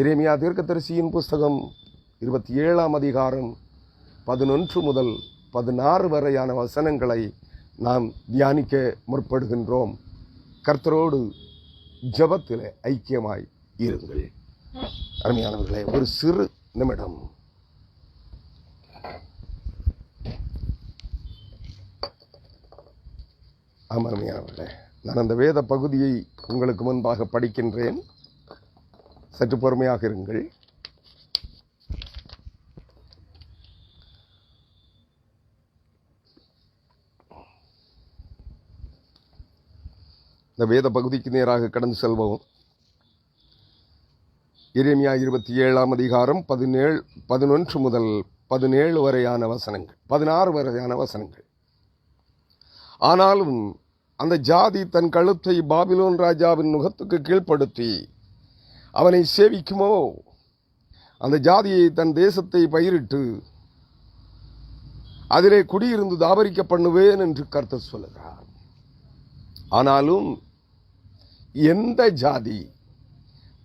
எரேமியா தீர்க்கதரிசியின் புஸ்தகம் 27ஆம் அதிகாரம் 11 முதல் 16 வரையான வசனங்களை நாம் தியானிக்க முற்படுகின்றோம். கர்த்தரோடு ஜெபத்தில் ஐக்கியமாய் இருங்கள். அருமையானவர்களே, ஒரு சிறு நிமிடம். அருமையானவர்களே, நான் அந்த வேத பகுதியை உங்களுக்கு முன்பாக படிக்கின்றேன். சற்று பொறுமையாக இருங்கள். இந்த வேத பகுதிக்கு நேராக கடந்து செல்வோம். எரேமியா 27ஆம் அதிகாரம் 11 முதல் 17 வரையான வசனங்கள், 16 வரையான வசனங்கள். ஆனாலும் அந்த ஜாதி தன் கழுத்தை பாபிலோன் ராஜாவின் நுகத்துக்கு கீழ்ப்படுத்தி அவனை சேவிக்குமோ? அந்த ஜாதியை தன் தேசத்தை பயிரிட்டு அதிலே குடியிருந்து தாபரிக்க பண்ணுவேன் என்று கர்த்தர் சொல்லுகிறார். ஆனாலும் எந்த ஜாதி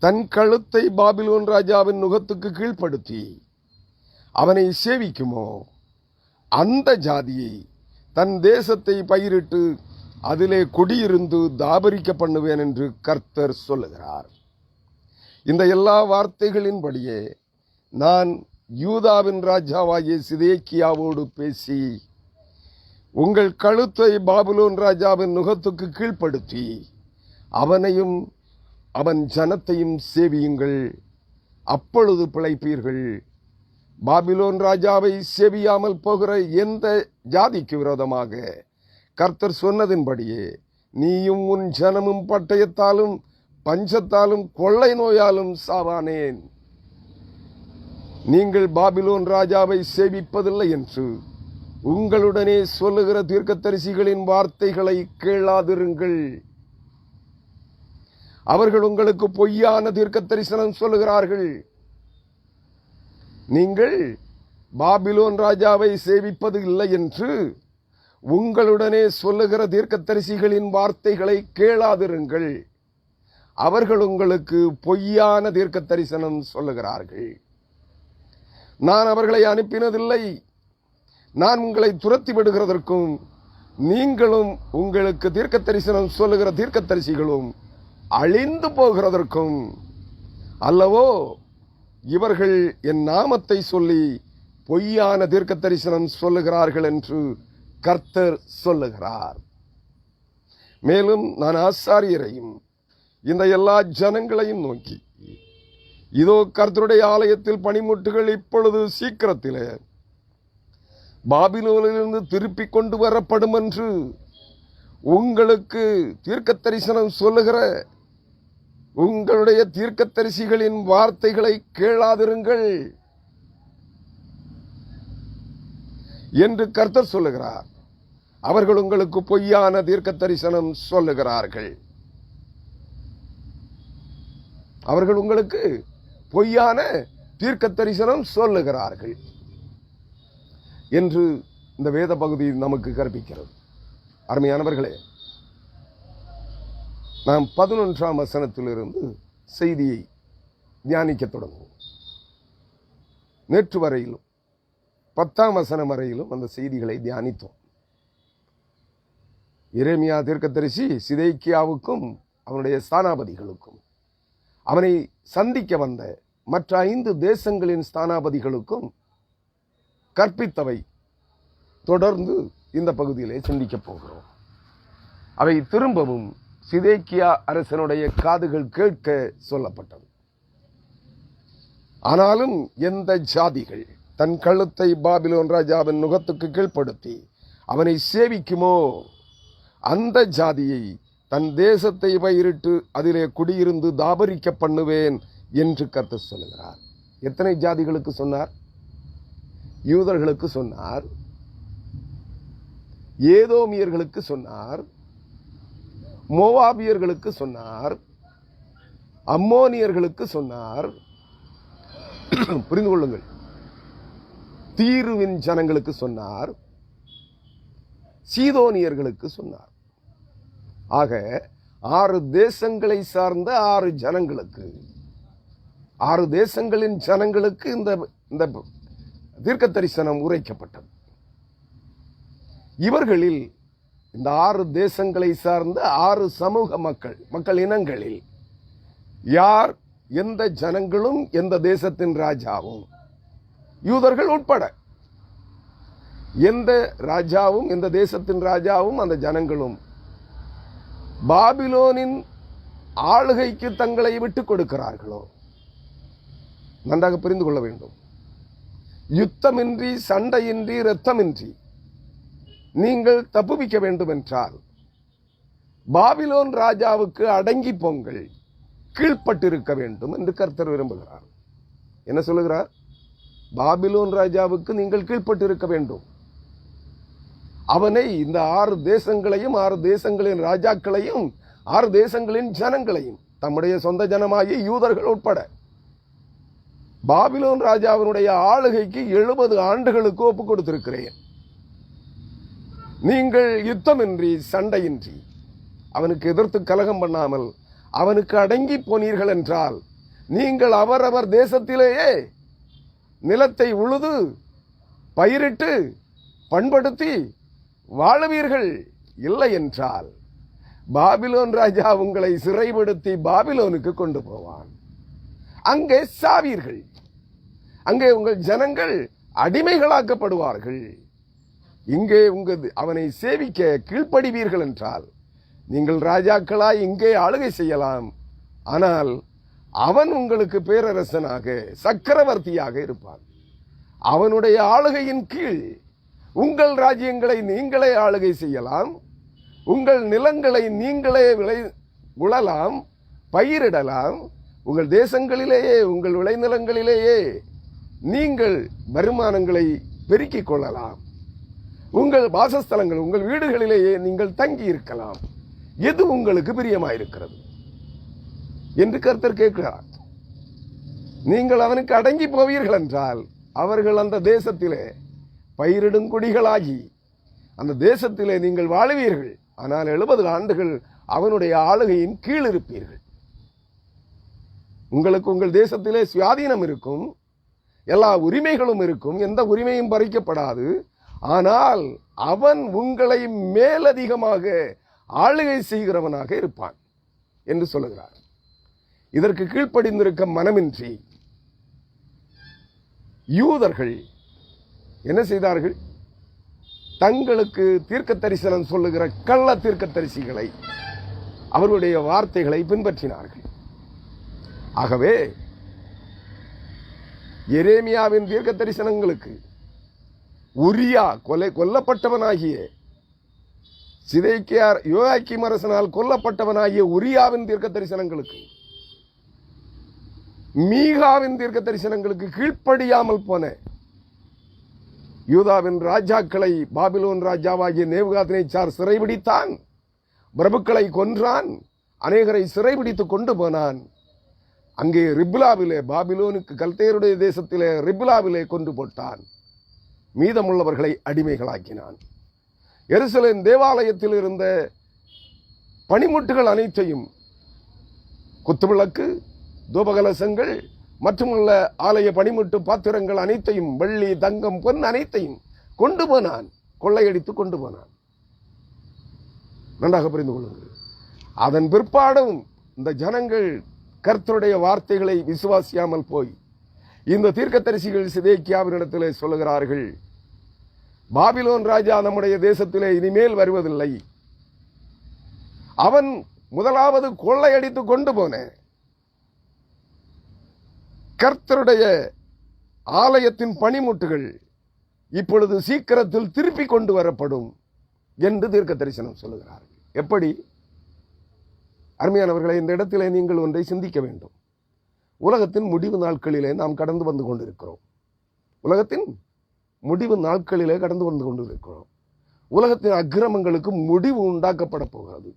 தன் கழுத்தை பாபிலோன் ராஜாவின் நுகத்துக்கு கீழ்ப்படுத்தி அவனை சேவிக்குமோ, அந்த ஜாதியை தன் தேசத்தை பயிரிட்டு அதிலே குடியிருந்து தாபரிக்க பண்ணுவேன் என்று கர்த்தர் சொல்லுகிறார். இந்த எல்லா வார்த்தைகளின்படியே நான் யூதாவின் ராஜாவாகிய சிதேக்கியாவோடு பேசி, உங்கள் கழுத்தை பாபிலோன் ராஜாவின் நுகத்துக்கு கீழ்ப்படுத்தி அவனையும் அவன் ஜனத்தையும் சேவியுங்கள், அப்பொழுது பிழைப்பீர்கள். பாபிலோன் ராஜாவை சேவியாமல் போகிற எந்த ஜாதிக்கு விரோதமாக கர்த்தர் சொன்னதின்படியே நீயும் உன் ஜனமும் பட்டயத்தாலும் பஞ்சத்தாலும் கொள்ளை நோயாலும் சாவானேன். நீங்கள் பாபிலோன் ராஜாவை சேவிப்பதில்லை என்று உங்களுடனே சொல்லுகிற தீர்க்கதரிசிகளின் வார்த்தைகளை கேளாதிருங்கள். அவர்கள் உங்களுக்கு பொய்யான தீர்க்க தரிசனம் சொல்லுகிறார்கள். நீங்கள் பாபிலோன் ராஜாவை சேவிப்பது இல்லை என்று உங்களுடனே சொல்லுகிற தீர்க்கதரிசிகளின் வார்த்தைகளை கேளாதிருங்கள். அவர்கள் உங்களுக்கு பொய்யான தீர்க்க தரிசனம் சொல்லுகிறார்கள். நான் அவர்களை அனுப்பினதில்லை. நான் உங்களை துரத்தி விடுகிறதற்கும் நீங்களும் உங்களுக்கு தீர்க்க தரிசனம் சொல்லுகிற தீர்க்கதரிசிகளும் அழிந்து போகிறதற்கும் அல்லவோ? இவர்கள் என் நாமத்தை சொல்லி பொய்யான தீர்க்க தரிசனம் சொல்லுகிறார்கள் என்று கர்த்தர் சொல்லுகிறார். மேலும் நான் ஆசாரியரையும் இந்த எல்லா ஜனங்களையும் நோக்கி, இதோ கர்த்தருடைய ஆலயத்தில் பணிமுட்டுகள் இப்பொழுது சீக்கிரத்திலே பாபிலோனிலிருந்து திருப்பி கொண்டு வரப்படும் என்று உங்களுக்கு தீர்க்க தரிசனம் சொல்லுகிற உங்களுடைய தீர்க்கதரிசிகளின் வார்த்தைகளை கேளாதிருங்கள் என்று கர்த்தர் சொல்லுகிறார். அவர்கள் உங்களுக்கு பொய்யான தீர்க்க தரிசனம் சொல்லுகிறார்கள். அவர்கள் உங்களுக்கு பொய்யான தீர்க்க தரிசனம் சொல்லுகிறார்கள் என்று இந்த வேத பகுதி நமக்கு கற்பிக்கிறது. அருமையானவர்களே, நாம் 11ஆம் வசனத்திலிருந்து செய்தியை தியானிக்க தொடங்குவோம். நேற்று வரையிலும் 10ஆம் வசனம் வரையிலும் அந்த செய்திகளை தியானித்தோம். எரேமியா தீர்க்கதரிசி சிதேக்கியாவுக்கும் அவனுடைய ஸ்தானாபதிகளுக்கும் அவனை சந்திக்க வந்த மற்ற 5 தேசங்களின் ஸ்தானாபதிகளுக்கும் கற்பித்தவை தொடர்ந்து இந்த பகுதியிலே சிந்திக்கப் போகிறோம். அவை திரும்பவும் சிதேக்கியா அரசனுடைய காதுகள் கேட்க சொல்லப்பட்டது. ஆனாலும் எந்த ஜாதிகள் தன் கழுத்தை பாபிலோன் ராஜாவின் நுகத்துக்கு கீழ்ப்படுத்தி அவனை சேவிக்குமோ அந்த ஜாதியை தன் தேசத்தை பயிரிட்டு அதிலே குடியிருந்து தாபரிக்க பண்ணுவேன் என்று கர்த்தர் சொல்லுகிறார். எத்தனை ஜாதிகளுக்கு சொன்னார்? யூதர்களுக்கு சொன்னார், ஏதோமியர்களுக்கு சொன்னார், மோவாபியர்களுக்கு சொன்னார், அம்மோனியர்களுக்கு சொன்னார். புரிந்து கொள்ளுங்கள், தீருவின் ஜனங்களுக்கு சொன்னார், சீதோனியர்களுக்கு சொன்னார். ஆக 6 தேசங்களை சார்ந்த 6 ஜனங்களுக்கு, 6 தேசங்களின் ஜனங்களுக்கு இந்த தீர்க்க தரிசனம் உரைக்கப்பட்டது. இவர்களில் இந்த 6 தேசங்களை சார்ந்த 6 சமூக மக்கள் இனங்களில் யார், எந்த ஜனங்களும் எந்த தேசத்தின் ராஜாவும், யூதர்கள் உட்பட எந்த ராஜாவும் எந்த தேசத்தின் ராஜாவும் அந்த ஜனங்களும் பாபிலோனின் ஆளுகைக்கு தங்களை விட்டுக் கொடுக்கிறார்களோ, நன்றாக புரிந்து கொள்ள வேண்டும். யுத்தமின்றி, சண்டையின்றி, இரத்தமின்றி நீங்கள் தப்புவிக்க வேண்டும் என்றால் பாபிலோன் ராஜாவுக்கு அடங்கி போங்கள், கீழ்ப்பட்டிருக்க வேண்டும் என்று கர்த்தர் விரும்புகிறார். என்ன சொல்லுகிறார்? பாபிலோன் ராஜாவுக்கு நீங்கள் கீழ்ப்பட்டிருக்க வேண்டும். அவனை இந்த 6 தேசங்களையும் 6 தேசங்களின் ராஜாக்களையும் 6 தேசங்களின் ஜனங்களையும், தம்முடைய சொந்த ஜனமாகிய யூதர்கள் உட்பட பாபிலோன் ராஜாவினுடைய ஆளுகைக்கு 70 ஆண்டுகளுக்கு ஒப்புக் கொடுத்திருக்கிறேன். நீங்கள் யுத்தமின்றி, சண்டையின்றி, அவனுக்கு எதிர்த்து கலகம் பண்ணாமல் அவனுக்கு அடங்கி போனீர்கள் என்றால் நீங்கள் அவரவர் தேசத்திலேயே நிலத்தை உழுது பயிரிட்டு பண்படுத்தி வாழுவீர்கள். இல்லை என்றால் பாபிலோன் ராஜா உங்களை சிறைப்படுத்தி பாபிலோனுக்கு கொண்டு போவான். அங்கே சாவீர்கள். அங்கே உங்கள் ஜனங்கள் அடிமைகளாக்கப்படுவார்கள். இங்கே அவனை சேவிக்க கீழ்ப்படிவீர்கள் என்றால் நீங்கள் ராஜாக்களாய் இங்கே ஆளுகை செய்யலாம். ஆனால் அவன் உங்களுக்கு பேரரசனாக, சக்கரவர்த்தியாக இருப்பான். அவனுடைய ஆளுகையின் கீழ் உங்கள் ராஜ்யங்களை நீங்களே ஆளுகை செய்யலாம். உங்கள் நிலங்களை நீங்களே உழலாம், பயிரிடலாம். உங்கள் தேசங்களிலேயே, உங்கள் விளைநிலங்களிலேயே நீங்கள் வருமானங்களை பெருக்கிக் கொள்ளலாம். உங்கள் வாசஸ்தலங்கள், உங்கள் வீடுகளிலேயே நீங்கள் தங்கி இருக்கலாம். எது உங்களுக்கு பிரியமாயிருக்கிறது என்று கர்த்தர் கேட்கிறார். நீங்கள் அவனுக்கு அடங்கி போவீர்கள் என்றால் அவர்கள் அந்த தேசத்திலே பயிரிடும் குடிகளாகி அந்த தேசத்திலே நீங்கள் வாழுவீர்கள். ஆனால் 70 ஆண்டுகள் அவனுடைய ஆளுகையின் கீழ் இருப்பீர்கள். உங்களுக்கு உங்கள் தேசத்திலே சுயாதீனம் இருக்கும், எல்லா உரிமைகளும் இருக்கும், எந்த உரிமையும் பறிக்கப்படாது. ஆனால் அவன் உங்களை மேலதிகமாக ஆளுகை செய்கிறவனாக இருப்பான் என்று சொல்லுகிறார். இதற்கு கீழ்ப்படிந்திருக்க மனமின்றி யூதர்கள் என்ன செய்தார்கள்? தங்களுக்கு தீர்க்க தரிசனம் சொல்லுகிற கள்ள தீர்க்க தரிசிகளை, அவர்களுடைய வார்த்தைகளை பின்பற்றினார்கள். ஆகவே எரேமியாவின் தீர்க்க தரிசனங்களுக்கு, உரியா கொல்லப்பட்டவனாகிய சிதேக்கியார் யோயாக்கீம் அரசனால் கொல்லப்பட்டவனாகிய உரியாவின் தீர்க்க தரிசனங்களுக்கு, மீகாவின் தீர்க்க தரிசனங்களுக்கு கீழ்ப்படியாமல் போன யூதாவின் ராஜாக்களை பாபிலோன் ராஜாவாகிய நேபுகாத்நேச்சார் சிறைபிடித்தான், பிரபுக்களை கொன்றான், அநேகரை சிறைபிடித்து கொண்டு போனான். அங்கே ரிப்லாவிலே, பாபிலோனுக்கு கல்தேயருடைய தேசத்திலே ரிப்லாவிலே கொண்டு போட்டான். மீதமுள்ளவர்களை அடிமைகளாக்கினான். எருசலேம் தேவாலயத்தில் இருந்த பணிமுட்டுகள் அனைத்தையும், குத்துவிளக்கு, தூபகலசங்கள் மற்றுமுள்ள ஆலய பணிமுட்டு பாத்திரங்கள் அனைத்தையும், வெள்ளி, தங்கம், பொன் அனைத்தையும் கொண்டு போனான், கொள்ளையடித்து கொண்டு போனான். நன்றாக புரிந்து கொள்ளுங்கள். அதன் பிற்பாடும் இந்த ஜனங்கள் கர்த்தருடைய வார்த்தைகளை விசுவாசியாமல் போய் இந்த தீர்க்கதரிசிகள் சிதேக்கியாவினிடத்திலே சொல்லுகிறார்கள், பாபிலோன் ராஜா நம்முடைய தேசத்திலே இனிமேல் வருவதில்லை. அவன் முதலாவது கொள்ளையடித்து கொண்டு போன கர்த்தருடைய ஆலயத்தின் பணிமுட்டுகள் இப்பொழுது சீக்கிரத்தில் திருப்பி கொண்டு வரப்படும் என்று தீர்க்க தரிசனம் சொல்லுகிறார்கள். எப்படி? அருமையானவர்களை, இந்த இடத்திலே நீங்கள் ஒன்றை சிந்திக்க வேண்டும். உலகத்தின் முடிவு நாட்களிலே நாம் கடந்து வந்து கொண்டிருக்கிறோம். உலகத்தின் முடிவு நாட்களிலே கடந்து வந்து கொண்டிருக்கிறோம். உலகத்தின் அக்கிரமங்களுக்கு முடிவு உண்டாக்கப்பட போகிறது.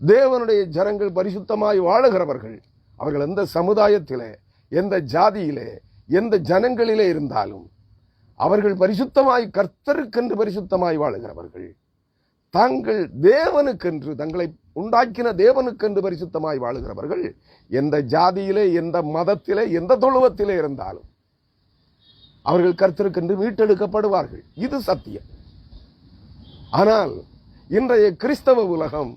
தேவனுடைய ஜனங்கள் பரிசுத்தமாய் வாழுகிறவர்கள், அவர்கள் எந்த சமுதாயத்திலே, எந்த ஜாதியிலே, எந்த ஜனங்களிலே இருந்தாலும் அவர்கள் பரிசுத்தமாய், கர்த்தருக்கென்று பரிசுத்தமாய் வாழுகிறவர்கள், தாங்கள் தேவனுக்கென்று, தங்களை உண்டாக்கின தேவனுக்கென்று பரிசுத்தமாய் வாழுகிறவர்கள், எந்த ஜாதியிலே, எந்த மதத்திலே, எந்த தொழுவத்திலே இருந்தாலும் அவர்கள் கர்த்தருக்கென்று மீட்டெடுக்கப்படுவார்கள். இது சத்தியம். ஆனால் இன்றைய கிறிஸ்தவ உலகம்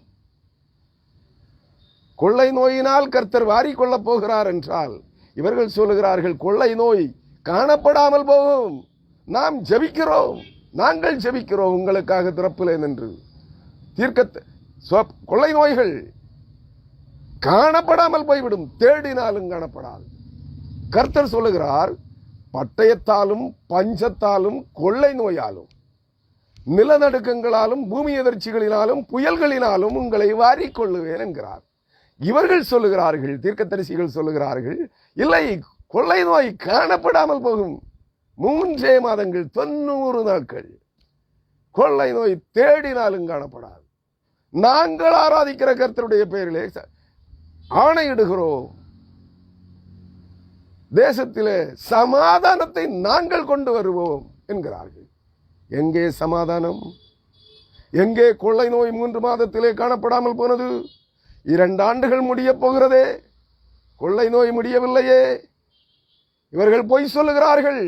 கொள்ளை நோயினால் கர்த்தர் வாரிக்கொள்ளப் போகிறார் என்றால், இவர்கள் சொல்லுகிறார்கள், கொள்ளை நோய் காணப்படாமல் போகும், நாம் ஜெபிக்கிறோம், நாங்கள் ஜெபிக்கிறோம் உங்களுக்காக திறப்பிலேன் என்று. கொள்ளை நோய்கள் காணப்படாமல் போய்விடும், தேடினாலும் காணப்படாது. கர்த்தர் சொல்லுகிறார், பட்டயத்தாலும் பஞ்சத்தாலும் கொள்ளை நோயாலும் நிலநடுக்கங்களாலும் பூமி எதிர்ச்சிகளினாலும் புயல்களினாலும் உங்களை வாரிக்கொள்ளுவேன் என்கிறார். இவர்கள் சொல்லுகிறார்கள், தீர்க்கதரிசிகள் சொல்லுகிறார்கள், இல்லை, கொள்ளை நோய் காணப்படாமல் போகும், 3 மாதங்கள் 90 நாட்கள் கொள்ளை நோய் தேடினாலும் காணப்படாது. நாங்கள் ஆராதிக்கிற கர்த்தருடைய பெயரிலே ஆணையிடுகிறோம், தேசத்திலே சமாதானத்தை நாங்கள் கொண்டு வருவோம் என்கிறார்கள். எங்கே சமாதானம்? எங்கே கொள்ளை நோய் 3 மாதத்திலே காணப்படாமல் போனது? 2 ஆண்டுகள் முடிய போகிறதே, கொள்ளை நோய் முடியவில்லையே. இவர்கள் பொய் சொல்லுகிறார்கள்.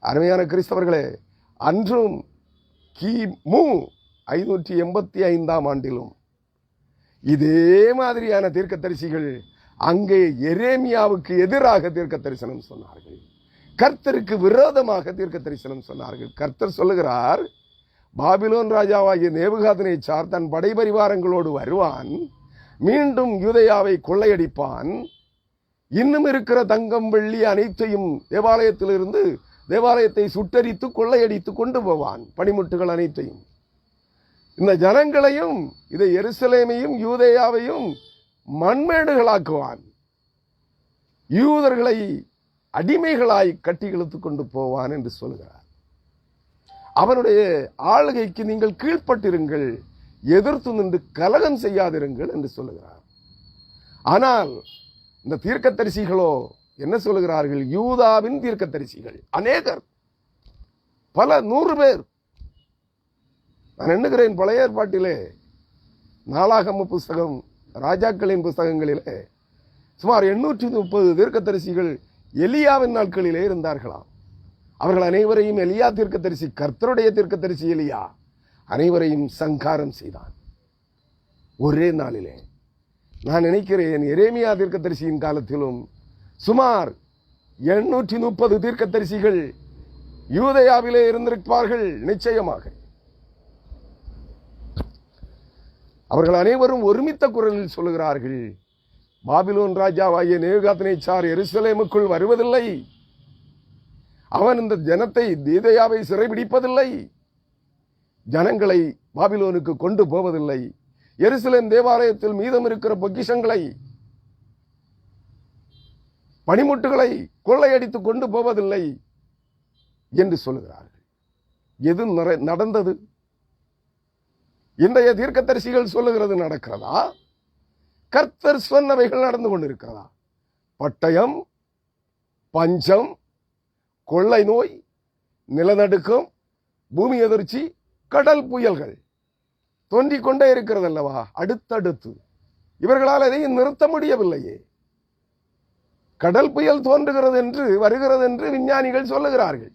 அருமையான கிறிஸ்தவர்களே, அன்றும் கிமு 585 ஆண்டிலும் இதே மாதிரியான தீர்க்கதரிசிகள் அங்கே எரேமியாவுக்கு எதிராக தீர்க்க தரிசனம் சொன்னார்கள். கர்த்தருக்கு விரோதமாக தீர்க்க தரிசனம் சொன்னார்கள். கர்த்தர் சொல்லுகிறார், பாபிலோன் ராஜாவாகிய நேபுகாத்நேச்சார் தன் படைபரிவாரங்களோடு வருவான், மீண்டும் யூதேயாவை கொள்ளையடிப்பான், இன்னும் இருக்கிற தங்கம் வெள்ளி அனைத்தையும் தேவாலயத்திலிருந்து தேவாலயத்தை சுட்டரித்து கொள்ளையடித்து கொண்டு போவான், பணிமுட்டுகள் அனைத்தையும். இந்த ஜனங்களையும், இதை எருசலேமையும் யூதேயாவையும் மண்மேடுகளாக்குவான், யூதர்களை அடிமைகளாய் கட்டி இழுத்து கொண்டு போவான் என்று சொல்கிறார். அவனுடைய ஆளுகைக்கு நீங்கள் கீழ்ப்பட்டிருங்கள், எதிர்த்து நின்று கலகம் செய்யாதிருங்கள் என்று சொல்லுகிறார். ஆனால் இந்த தீர்க்கதரிசிகளோ என்ன சொல்லுகிறார்கள்? யூதாவின் தீர்க்கதரிசிகள் அநேகர், பல 100 பேர். நான் எண்ணுகிறேன், பழைய ஏற்பாட்டிலே நாளாகம புஸ்தகம், ராஜாக்களின் புஸ்தகங்களிலே சுமார் 830 தீர்க்கதரிசிகள் எலியாவின் நாட்களிலே இருந்தார்களாம். அவர்கள் அனைவரையும் எலியா தீர்க்கதரிசி, கர்த்தருடைய தீர்க்கதரிசி எலியா, அனைவரையும் சங்காரம் செய்தான் ஒரே நாளிலே. நான் நினைக்கிறேன், எரேமியா தீர்க்கதரிசியின் காலத்திலும் சுமார் 830 தீர்க்கதரிசிகள் யூதேயாவிலே இருந்திருப்பார்கள் நிச்சயமாக. அவர்கள் அனைவரும் ஒருமித்த குரலில் சொல்லுகிறார்கள், பாபிலோன் ராஜாவாகிய நேபுகாத்நேச்சார் எருசலேமுக்குள் வருவதில்லை, அவன் இந்த ஜனத்தை, யூதேயாவை சிறைபிடிப்பதில்லை, ஜனங்களை பாபிலோனுக்கு கொண்டு போவதில்லை, எருசலேம் தேவாலயத்தில் மீதம் இருக்கிற பொக்கிஷங்களை, பணிமுட்டுகளை கொள்ளையடித்து கொண்டு போவதில்லை என்று சொல்லுகிறார்கள். எது நடந்தது? இன்றைய தீர்க்கதரிசிகள் சொல்லுகிறது நடக்கிறதா? கர்த்தர் சொன்னவைகள் நடந்து கொண்டிருக்கிறதா? பட்டயம், பஞ்சம், கொள்ளை நோய், நிலநடுக்கம், பூமி எதிர்ச்சி, கடல் புயல்கள் தோன்றிக் கொண்டே இருக்கிறது அல்லவா? அடுத்தடுத்து இவர்களால் எதையும் நிறுத்த முடியவில்லையே. கடல் புயல் தோன்றுகிறது என்று, வருகிறது என்று விஞ்ஞானிகள் சொல்லுகிறார்கள்,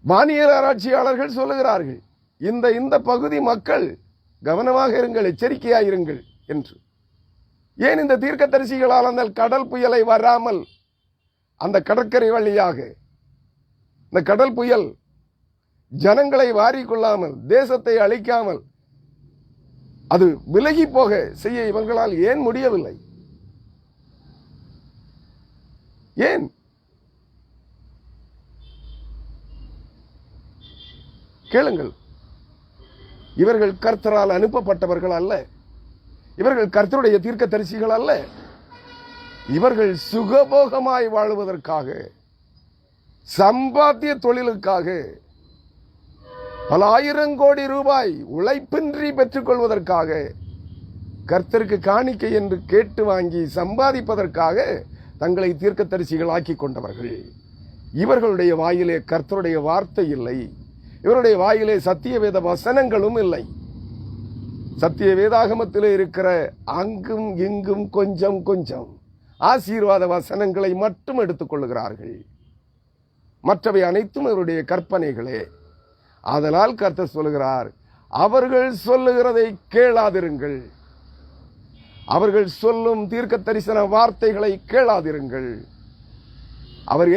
வானியல் ஆராய்ச்சியாளர்கள் சொல்லுகிறார்கள். இந்த பகுதி மக்கள் கவனமாக இருங்கள், எச்சரிக்கையாயிருங்கள் என்று. ஏன் இந்த தீர்க்கதரிசிகளால் அந்த கடல் புயலை வராமல் அந்த கடற்கரை வழியாக இந்த கடல் புயல் ஜனங்களை வாரிக்கொள்ளாமல், தேசத்தை அழிக்காமல் அது விலகி போக செய்ய இவங்களால் ஏன் முடியவில்லை? ஏன்? கேளுங்கள். இவர்கள் கர்த்தரால் அனுப்பப்பட்டவர்கள் அல்ல. இவர்கள் கர்த்தருடைய தீர்க்கதரிசிகள் அல்ல. இவர்கள் சுகபோகமாய் வாழுவதற்காக, சம்பாத்திய தொழிலுக்காக, பல ஆயிரம் கோடி ரூபாய் உழைப்பின்றி பெற்றுக் கொள்வதற்காக, கர்த்தருக்கு காணிக்கை என்று கேட்டு வாங்கி சம்பாதிப்பதற்காக தங்களை தீர்க்கதரிசிகள் ஆக்கி கொண்டவர்கள். இவர்களுடைய வாயிலே கர்த்தருடைய வார்த்தை இல்லை. இவருடைய வாயிலே சத்திய வேத வசனங்களும் இல்லை. சத்திய வேதாகமத்திலே இருக்கிற அங்கும் இங்கும் கொஞ்சம் கொஞ்சம் ஆசீர்வாத வசனங்களை மட்டும் எடுத்துக் கொள்ளுகிறார்கள். மற்றவை அனைத்தும் அவருடைய கற்பனைகளே. அதனால் கர்த்தர் சொல்லுகிறார், அவர்கள் சொல்லுகிறதை கேளாதிருங்கள். அவர்கள் சொல்லும் தீர்க்க தரிசன வார்த்தைகளை கேளாதிருங்கள்.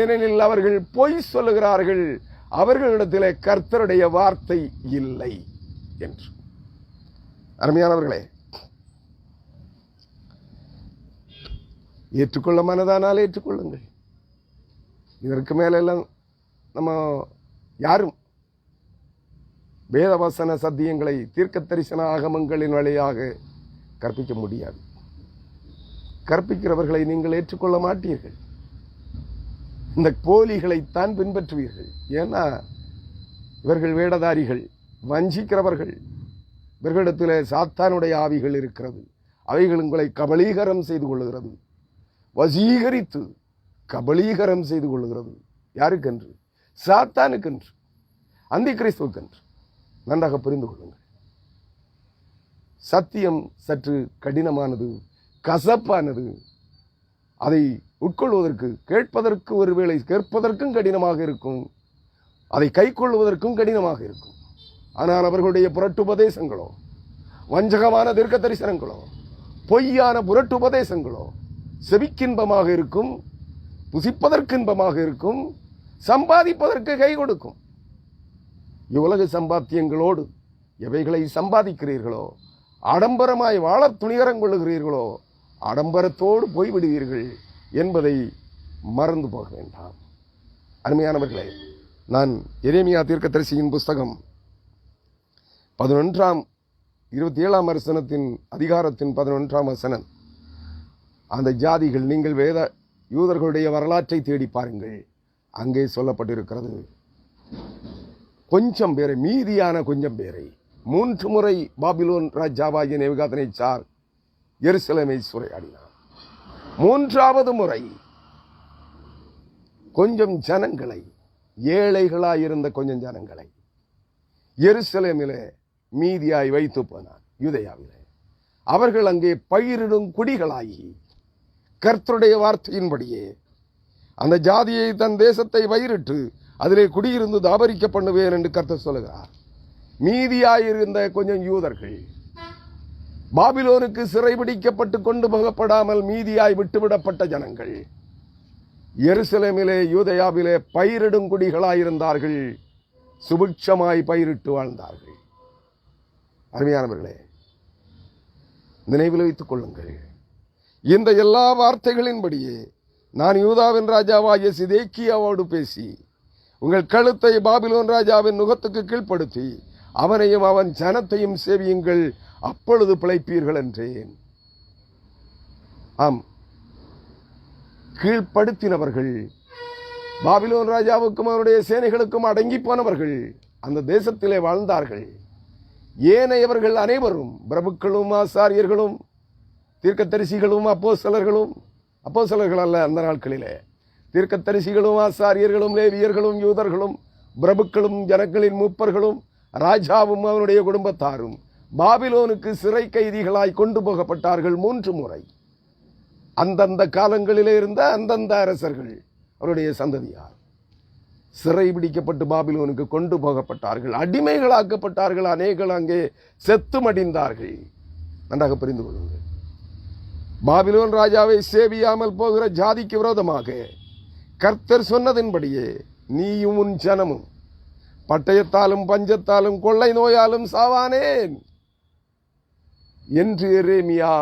ஏனெனில் அவர்கள் பொய் சொல்லுகிறார்கள், அவர்களிடத்திலே கர்த்தருடைய வார்த்தை இல்லை என்று. அருமையானவர்களே, ஏற்றுக்கொள்ள மனதானால் ஏற்றுக்கொள்ளுங்கள். இதற்கு மேலெல்லாம் நம்ம யாரும் வேதவசன சத்தியங்களை தீர்க்க தரிசன ஆகமங்களின் வழியாக கற்பிக்க முடியாது. கற்பிக்கிறவர்களை நீங்கள் ஏற்றுக்கொள்ள மாட்டீர்கள். இந்த போலிகளைத்தான் பின்பற்றுவீர்கள். ஏன்னா இவர்கள் வேடதாரிகள், வஞ்சிக்கிறவர்கள். இவர்களிடத்தில் சாத்தானுடைய ஆவிகள் இருக்கிறது. அவைகள் உங்களை கபலீகரம் செய்து கொள்ளுகிறது, வசீகரித்து கபலீகரம் செய்து கொள்ளுகிறது. யாருக்கென்று? சாத்தானுக்கென்று, அந்தி கிறிஸ்துவுக்கென்று. நன்றாக புரிந்து கொள்ளுங்கள். சத்தியம் சற்று கடினமானது, கசப்பானது. அதை உட்கொள்வதற்கு, கேட்பதற்கு ஒருவேளை கேட்பதற்கும் கடினமாக இருக்கும், அதை கை கொள்வதற்கும் கடினமாக இருக்கும். ஆனால் அவர்களுடைய புரட்டுபதேசங்களோ, வஞ்சகமான தீர்க்க தரிசனங்களோ, பொய்யான புரட்டுபதேசங்களோ செவிக்கின்பமாக இருக்கும், புசிப்பதற்கு இன்பமாக இருக்கும், சம்பாதிப்பதற்கு கை கொடுக்கும். இவ்வுலக சம்பாத்தியங்களோடு எவைகளை சம்பாதிக்கிறீர்களோ, ஆடம்பரமாய் வாழ துணிகரம் கொள்ளுகிறீர்களோ, ஆடம்பரத்தோடு போய்விடுவீர்கள் என்பதை மறந்து போக வேண்டாம். அருமையானவர்களே, நான் எரேமியா தீர்க்கதரிசியின் புஸ்தகம் 27ஆம் வசனத்தின் அதிகாரத்தின் 11ஆம் வசனம், அந்த ஜாதிகள், நீங்கள் வேத யூதர்களுடைய வரலாற்றை தேடி பாருங்கள், அங்கே சொல்லப்பட்டிருக்கிறது. கொஞ்சம் பேரை, மீதியான கொஞ்சம் பேரை 3 முறை பாபிலோன் ராஜாவாகிய நேபுகாத்நேச்சார் எருசலேமை சூறையாடினார். 3வது முறை கொஞ்சம் ஜனங்களை, ஏழைகளாயிருந்த கொஞ்சம் ஜனங்களை எருசலேமிலே மீதியாய் வைத்து போனார். யூதேயாவிலே அவர்கள் அங்கே பயிரிடும் குடிகளாகி கர்த்தருடைய வார்த்தையின்படியே அந்த ஜாதியை, தன் தேசத்தை பயிரிட்டு அதிலே குடியிருந்து தாபரிக்க பண்ணுவேன் என்று கர்த்தர் சொல்லுகிறார். மீதியாயிருந்த கொஞ்சம் யூதர்கள் பாபிலோனுக்கு சிறைபிடிக்கப்பட்டு கொண்டு போகப்படாமல் மீதியாய் விட்டுவிடப்பட்ட ஜனங்கள் எருசலேமிலே, யூதேயாவிலே பயிரிடும் குடிகளாயிருந்தார்கள். சுபிட்சமாய் பயிரிட்டு வாழ்ந்தார்கள். அருமையானவர்களே, நினைவில் வைத்துக் கொள்ளுங்கள். இந்த எல்லா வார்த்தைகளின்படியே நான் யூதாவின் ராஜாவாகிய சிதேக்கியாவோடு பேசி, உங்கள் கழுத்தை பாபிலோன் ராஜாவின் நுகத்துக்கு கீழ்ப்படுத்தி அவனையும் அவன் ஜனத்தையும் சேவியுங்கள், அப்பொழுது பிழைப்பீர்கள் என்றேன். ஆம், கீழ்ப்படுத்தினவர்கள், பாபிலோன் ராஜாவுக்கும் அவருடைய சேனைகளுக்கும் அடங்கி போனவர்கள் அந்த தேசத்திலே வாழ்ந்தார்கள். ஏனையவர்கள் அனைவரும், பிரபுக்களும் ஆசாரியர்களும் தீர்க்கதரிசிகளும் அப்போஸ்தலர்கள் அல்ல, அந்த நாட்களிலே தீர்க்கதரிசிகளும் ஆசாரியர்களும் லேவியர்களும் யூதர்களும் பிரபுக்களும் ஜனங்களின் மூப்பர்களும் ராஜாவும் அவனுடைய குடும்பத்தாரும் பாபிலோனுக்கு சிறை கைதிகளாய் கொண்டு போகப்பட்டார்கள் 3 முறை. அந்தந்த காலங்களிலே இருந்த அந்தந்த அரசர்கள், அவருடைய சந்ததியார் சிறை பிடிக்கப்பட்டு பாபிலோனுக்கு கொண்டு போகப்பட்டார்கள், அடிமைகளாக்கப்பட்டார்கள். அநேகர்கள் அங்கே செத்து மடிந்தார்கள். நன்றாக புரிந்து கொள்ளுங்கள். பாபிலோன் ராஜாவை சேவியாமல் போகிற ஜாதிக்கு விரோதமாக கர்த்தர் சொன்னதின்படியே நீயும் உன் ஜனமும் பட்டயத்தாலும் பஞ்சத்தாலும் கொள்ளை நோயாலும் சாவானேன் என்று எரேமியா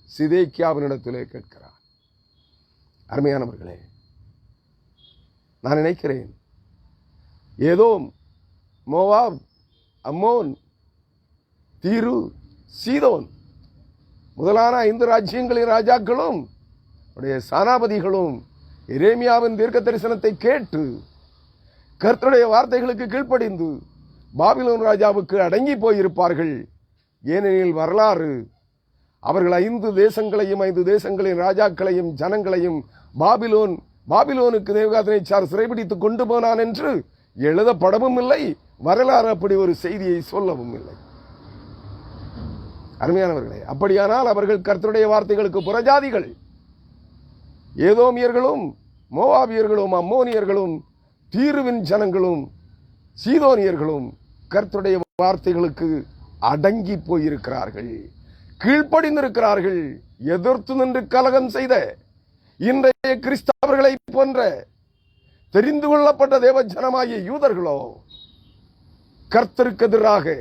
சிதேக்கியாவினிடத்திலே கேட்கிறார். அருமையானவர்களே, நான் நினைக்கிறேன் ஏதோம், மோவாப், அம்மோன், தீரு, சீதோன் முதலான 5 ராஜ்யங்களின் ராஜாக்களும் உடைய சானாபதிகளும் எரேமியாவின் தீர்க்க தரிசனத்தை கேட்டு கர்த்தருடைய வார்த்தைகளுக்கு கீழ்ப்படிந்து பாபிலோன் ராஜாவுக்கு அடங்கி போயிருப்பார்கள். ஏனெனில் வரலாறு அவர்கள் 5 தேசங்களையும் 5 தேசங்களின் ராஜாக்களையும் ஜனங்களையும் பாபிலோனுக்கு நேபுகாத்நேச்சார் சிறைபிடித்துக் கொண்டு போனான் என்று எழுதப்படவும் இல்லை. வரலாறு அப்படி ஒரு செய்தியை சொல்லவும் இல்லை. அருமையானவர்களே, அப்படியானால் அவர்கள் கர்த்தருடைய வார்த்தைகளுக்கு புறஜாதிகள். ஏதோமியர்களும் மோவாபியர்களும் அம்மோனியர்களும் தீருவின் ஜனங்களும் சீதோனியர்களும் கர்த்தருடைய வார்த்தைகளுக்கு அடங்கி போயிருக்கிறார்கள், கீழ்ப்படிந்திருக்கிறார்கள். எதிர்த்து நின்று கலகம் செய்த இன்றைய கிறிஸ்தவர்களை போன்ற தெரிந்து கொள்ளப்பட்ட தேவ ஜனமாகிய யூதர்களோ கர்த்தருக்கு எதிராக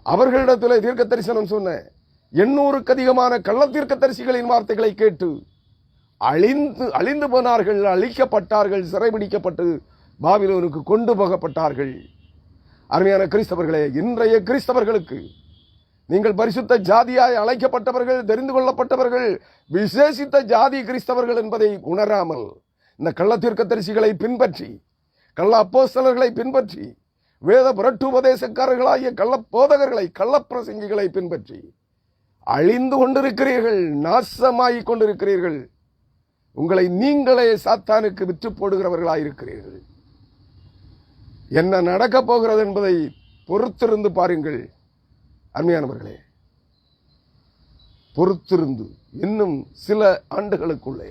அவர்களிடத்தில் தீர்க்க தரிசனம் சொன்ன 800க்கு அதிகமான கள்ள தீர்க்க தரிசிகளின் வார்த்தைகளை கேட்டு அழிந்து போனார்கள், அழிக்கப்பட்டார்கள், சிறைபிடிக்கப்பட்டு பாபிலோனுக்கு கொண்டு போகப்பட்டார்கள். அருமையான கிறிஸ்தவர்களே, இன்றைய கிறிஸ்தவர்களுக்கு நீங்கள் பரிசுத்த ஜாதியாய் அழைக்கப்பட்டவர்கள், தெரிந்து கொள்ளப்பட்டவர்கள், விசேஷித்த ஜாதி கிறிஸ்தவர்கள் என்பதை உணராமல் இந்த கள்ள தீர்க்க தரிசிகளை பின்பற்றி, கள்ள அப்போஸ்தலர்களை பின்பற்றி, வேத புரட்டு உபதேசக்காரர்களாகிய கள்ள போதகர்களை, கள்ள பிரசங்கிகளை பின்பற்றி அழிந்து கொண்டிருக்கிறீர்கள், நாசமாகிக் கொண்டிருக்கிறீர்கள். உங்களை நீங்களே சாத்தானுக்கு விற்று போடுகிறவர்களாயிருக்கிறீர்கள். என்ன நடக்கப் போகிறது என்பதை பொறுத்திருந்து பாருங்கள். அருமையானவர்களே, பொறுத்திருந்து இன்னும் சில ஆண்டுகளுக்குள்ளே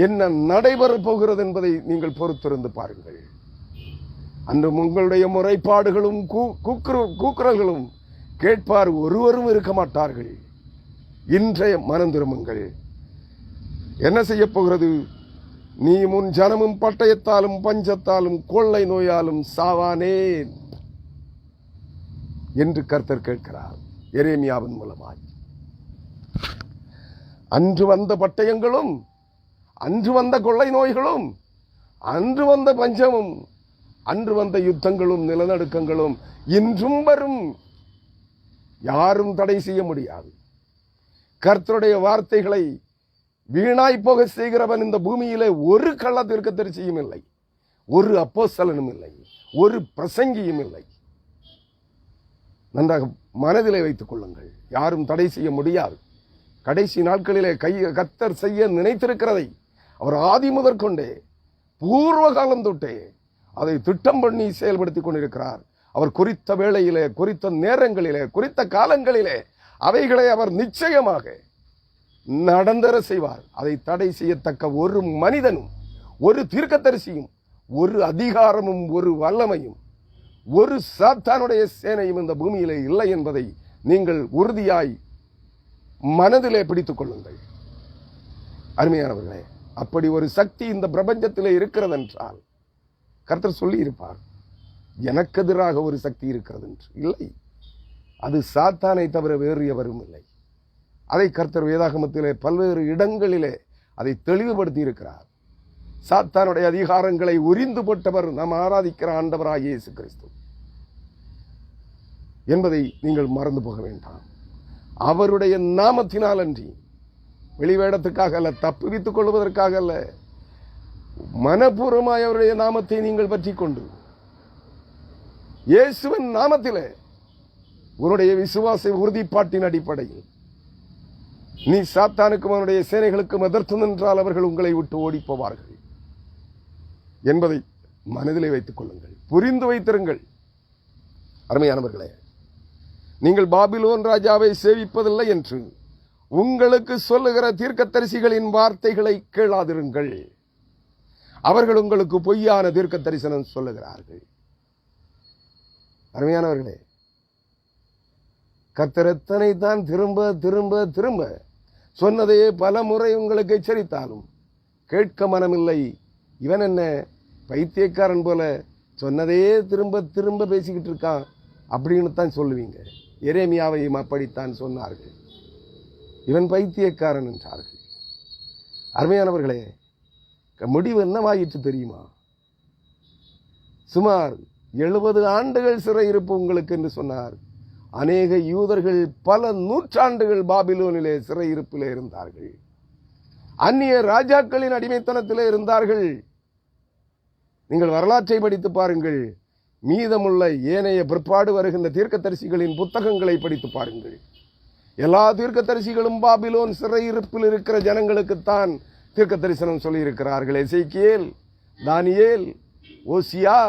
என்ன நடைபெறப் போகிறது என்பதை நீங்கள் பொறுத்திருந்து பாருங்கள். அன்று உங்களுடைய முறைப்பாடுகளும் கூக்குரல்களும் கேட்பார் ஒருவரும் இருக்க மாட்டார்கள். இன்றைய மனம் திரும்புங்கள். என்ன செய்ய போகிறது? நீ முன் ஜனமும் பட்டயத்தாலும் பஞ்சத்தாலும் கொள்ளை நோயாலும் சாவானேன் என்று கர்த்தர் கேட்கிறார் எரேமியாவின் மூலமாய். அன்று வந்த பட்டயங்களும், அன்று வந்த கொள்ளை நோய்களும், அன்று வந்த பஞ்சமும், அன்று வந்த யுத்தங்களும் நிலநடுக்கங்களும் இன்றும் வரும். யாரும் தடை செய்ய முடியாது. கர்த்தருடைய வார்த்தைகளை வீணாய் போக செய்கிறவன் இந்த பூமியிலே ஒரு கள்ள தீர்க்கதரிசியும் இல்லை, ஒரு அப்போஸ்தலனும் இல்லை, ஒரு பிரசங்கியும் இல்லை. நன்றாக மனதிலே வைத்துக் கொள்ளுங்கள். யாரும் தடை செய்ய முடியாது. கடைசி நாட்களிலே கர்த்தர் செய்ய நினைத்திருக்கிறதை அவர் ஆதி முதற்கொண்டே பூர்வ காலம் தொட்டே அதை திட்டம் பண்ணி செயல்படுத்திக் கொண்டிருக்கிறார். அவர் குறித்த வேளையிலே, குறித்த நேரங்களிலே, குறித்த காலங்களிலே அவைகளை அவர் நிச்சயமாக நடந்தர செய்வார். அதை தடை செய்யத்தக்க ஒரு மனிதனும், ஒரு தீர்க்கதரிசியும், ஒரு அதிகாரமும், ஒரு வல்லமையும், ஒரு சாத்தானுடைய சேனையும் இந்த பூமியிலே இல்லை என்பதை நீங்கள் உறுதியாய் மனதிலே பிடித்துக் கொள்ளுங்கள். அருமையானவர்களே, அப்படி ஒரு சக்தி இந்த பிரபஞ்சத்திலே இருக்கிறது என்றால் கர்த்தர் சொல்லி இருப்பார், எனக்கு எதிராக ஒரு சக்தி இருக்கிறது என்று. இல்லை, அது சாத்தானை தவிர வேறு எவரும் இல்லை. அதை கர்த்தர் வேதாகமத்திலே பல்வேறு இடங்களிலே அதை தெளிவுபடுத்தி இருக்கிறார். சாத்தானுடைய அதிகாரங்களை உரிந்து போட்டவர் நாம் ஆராதிக்கிற ஆண்டவராகிய இயேசு கிறிஸ்து என்பதை நீங்கள் மறந்து போக வேண்டாம். அவருடைய நாமத்தினால் அன்றி, வெளிவேடத்துக்காக அல்ல, தப்புவித்துக் கொள்வதற்காக அல்ல, மனப்பூர்வமாய் அவருடைய நாமத்தை நீங்கள் பற்றி கொண்டு இயேசுவின் நாமத்திலே உன்னுடைய விசுவாச உறுதிப்பாட்டின் அடிப்படையில் நீ சாத்தானுக்கும் அவனுடைய சேனைகளுக்கும் எதிர்த்து நின்றால் அவர்கள் உங்களை விட்டு ஓடி போவார்கள் என்பதை மனதிலே வைத்துக் கொள்ளுங்கள், புரிந்து வைத்திருங்கள். அருமையானவர்களே, நீங்கள் பாபிலோன் ராஜாவை சேவிப்பதில்லை என்று உங்களுக்கு சொல்லுகிற தீர்க்கதரிசிகளின் வார்த்தைகளை கேளாதிருங்கள். அவர்கள் உங்களுக்கு பொய்யான தீர்க்க தரிசனம் சொல்லுகிறார்கள். அருமையானவர்களே, கர்த்தர் எத்தனை தான் திரும்ப திரும்ப திரும்ப சொன்னதையே பல முறை உங்களுக்கு எச்சரித்தாலும் கேட்க மனமில்லை. இவன் என்ன பைத்தியக்காரன் போல சொன்னதே திரும்ப திரும்ப பேசிக்கிட்டு இருக்கான் அப்படின்னு தான் சொல்லுவீங்க. எரேமியாவையும் அப்படித்தான் சொன்னார்கள். இவன் பைத்தியக்காரன் என்றார்கள். அருமையானவர்களே, முடிவு என்னவாயிற்று தெரியுமா? சுமார் 70 ஆண்டுகள் சிறையிருப்பு உங்களுக்கு என்று சொன்னார். அநேக யூதர்கள் பல நூற்றாண்டுகள் பாபிலோனிலே சிறையிருப்பிலே இருந்தார்கள். அந்நிய ராஜாக்களின் அடிமைத்தனத்திலே இருந்தார்கள். நீங்கள் வரலாற்றை படித்து பாருங்கள். மீதமுள்ள ஏனைய பிற்பாடு வருகின்ற தீர்க்கதரிசிகளின் புத்தகங்களை படித்து பாருங்கள். எல்லா தீர்க்கதரிசிகளும் பாபிலோன் சிறையிருப்பில் இருக்கிற ஜனங்களுக்குத்தான் தீர்க்க தரிசனம் சொல்லியிருக்கிறார்கள். எசேக்கியேல், தானியேல், ஓசியா,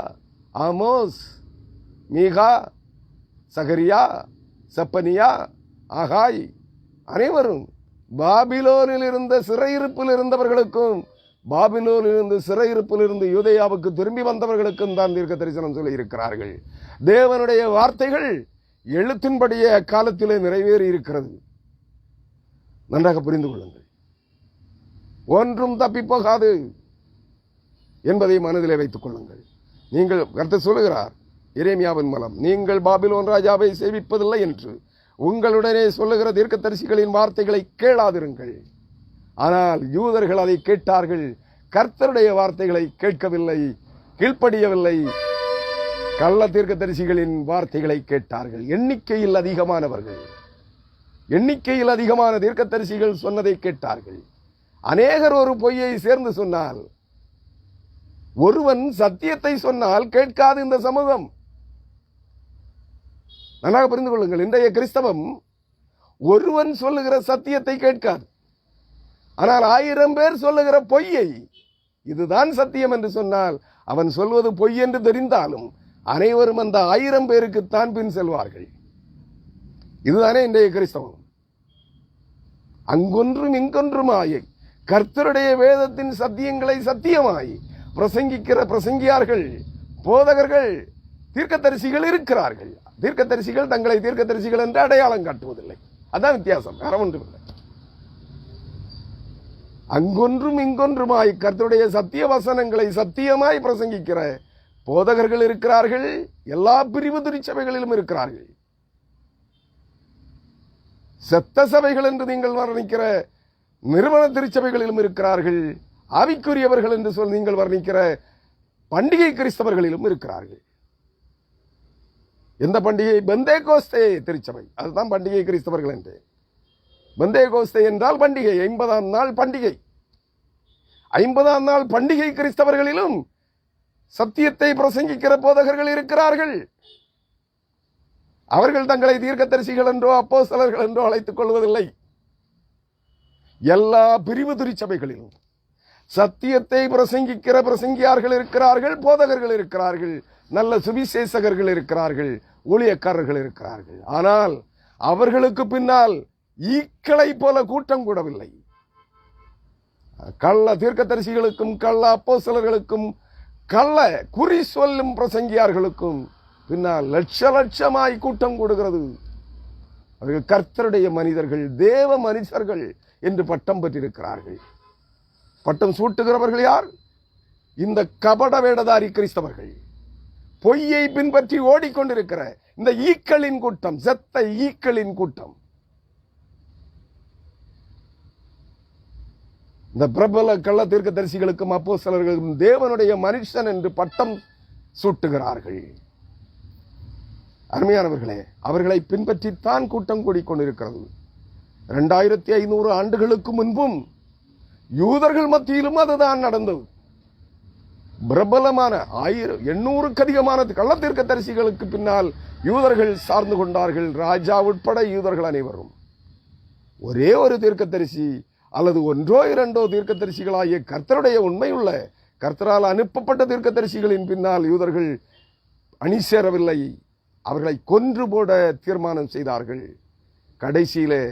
ஆமோஸ், மீகா, சகரியா, செப்பனியா, ஆகாய் அனைவரும் பாபிலோனில் இருந்த சிறையிருப்பில் இருந்தவர்களுக்கும் பாபிலோனில் இருந்து சிறையிருப்பில் இருந்து யூதேயாவுக்கு திரும்பி வந்தவர்களுக்கும் தான் தீர்க்க தரிசனம் சொல்லி இருக்கிறார்கள். தேவனுடைய வார்த்தைகள் எழுத்தின்படியே அக்காலத்திலே நிறைவேறி இருக்கிறது. நன்றாக புரிந்து கொள்ளுங்கள். ஒன்றும் தப்பி போகாது என்பதை மனதிலே வைத்துக் கொள்ளுங்கள். நீங்கள் கர்த்தர் சொல்லுகிறார் எரேமியாவின் மூலம், நீங்கள் பாபிலோன் ராஜாவை சேவிப்பதில்லை என்று உங்களுடனே சொல்லுகிற தீர்க்கதரிசிகளின் வார்த்தைகளை கேளாதிருங்கள். ஆனால் யூதர்கள் அதை கேட்டார்கள். கர்த்தருடைய வார்த்தைகளை கேட்கவில்லை, கீழ்ப்படியவில்லை. கள்ள தீர்க்கதரிசிகளின் வார்த்தைகளை கேட்டார்கள். எண்ணிக்கையில் அதிகமான தீர்க்கதரிசிகள் சொன்னதை கேட்டார்கள். அநேகர் ஒரு பொய்யை சேர்ந்து சொன்னால், ஒருவன் சத்தியத்தை சொன்னால் கேட்காது இந்த சமூகம். நன்றாக புரிந்து கொள்ளுங்கள். இன்றைய கிறிஸ்தவம் ஒருவன் சொல்லுகிற சத்தியத்தை கேட்காது. ஆனால் 1000 பேர் சொல்லுகிற பொய்யை இதுதான் சத்தியம் என்று சொன்னால், அவன் சொல்வது பொய் என்று தெரிந்தாலும் அனைவரும் அந்த 1000 பேருக்குத்தான் பின் செல்வார்கள். இதுதானே இன்றைய கிறிஸ்தவம். அங்கொன்றும் இங்கொன்றுமாய் கர்த்தருடைய வேதத்தின் சத்தியங்களை சத்தியமாய் பிரசங்கிக்கிற பிரசங்கியார்கள், போதகர்கள், தீர்க்கதரிசிகள் இருக்கிறார்கள். தீர்க்கதரிசிகள் தங்களை தீர்க்கதரிசிகள் என்று அடையாளம் காட்டுவதில்லை. அதான் வித்தியாசம், வேற ஒன்றும் இல்லை. அங்கொன்றும் இங்கொன்றுமாய் கர்த்தருடைய சத்திய வசனங்களை சத்தியமாய் பிரசங்கிக்கிற போதகர்கள் இருக்கிறார்கள். எல்லா பிரிவு திருச்சபைகளிலும் இருக்கிறார்கள். செத்த சபைகள் என்று நீங்கள் வர்ணிக்கிற நிறுவன திருச்சபைகளிலும் இருக்கிறார்கள். ஆவிக்குரியவர்கள் என்று சொல்லி நீங்கள் வர்ணிக்கிற பண்டிகை கிறிஸ்தவர்களிலும் இருக்கிறார்கள். எந்த பண்டிகை? பெந்தேகோஸ்தே திருச்சபை, அதுதான் பண்டிகை கிறிஸ்தவர்கள் என்று. பெந்தேகோஸ்தே என்றால் பண்டிகை, 50ஆம் நாள் பண்டிகை. 50ஆம் நாள் பண்டிகை கிறிஸ்தவர்களிலும் சத்தியத்தை பிரசங்கிக்கிற போதகர்கள் இருக்கிறார்கள். அவர்கள் தங்களை தீர்க்கதரிசிகள் என்றோ அப்போஸ்தலர்கள் என்றோ அழைத்துக் கொள்வதில்லை. எல்லா பிரிவு திருச்சபைகளிலும் சத்தியத்தை பிரசங்கிக்கிற பிரசங்கியார்கள் இருக்கிறார்கள், போதகர்கள் இருக்கிறார்கள், நல்ல சுவிசேஷகர்கள் இருக்கிறார்கள், ஊழியக்காரர்கள் இருக்கிறார்கள். ஆனால் அவர்களுக்கு பின்னால் ஈக்களை போல கூட்டம் கூடவில்லை. கள்ள தீர்க்கதரிசிகளுக்கும் கள்ள அப்போஸ்தலர்களுக்கும் கள்ள குறி சொல்லும் பிரசங்கியார்களுக்கும் பின்னால் லட்சமாய் கூட்டம் கூடுகிறது. அவர்கள் கர்த்தருடைய மனிதர்கள், தேவ மனுஷர்கள் என்று பட்டம் பெற்றிருக்கிறார்கள். பட்டம் சூட்டுகிறவர்கள் யார்? இந்த கபட வேடதாரி கிறிஸ்தவர்கள், பொய்யை பின்பற்றி ஓடிக்கொண்டிருக்கிற இந்த ஈக்களின் கூட்டம், செத்த ஈக்களின் கூட்டம். இந்த பிரபல கள்ள தீர்க்கதரிசிகளுக்கும் அப்போஸ்தலர்களுக்கும் தேவனுடைய மனுஷன் என்று பட்டம் சூட்டுகிறார்கள். அருமையானவர்களே, அவர்களை பின்பற்றித்தான் கூட்டம் கூடிக்கொண்டிருக்கிறது. 2500 ஆண்டுகளுக்கு முன்பும் யூதர்கள் மத்தியிலும் அதுதான் நடந்தது. பிரபலமான 800க்கு அதிகமான கள்ள தீர்க்கதரிசிகளுக்கு பின்னால் யூதர்கள் சார்ந்து கொண்டார்கள். ராஜா உட்பட யூதர்கள் அனைவரும். ஒரே ஒரு தீர்க்கதரிசி அல்லது ஒன்றோ இரண்டோ தீர்க்கதரிசிகளாகிய கர்த்தருடைய உண்மையுள்ள கர்த்தரால் அனுப்பப்பட்ட தீர்க்கதரிசிகளின் பின்னால் யூதர்கள் அணி சேரவில்லை. அவர்களை கொன்று போட தீர்மானம் செய்தார்கள். கடைசியிலே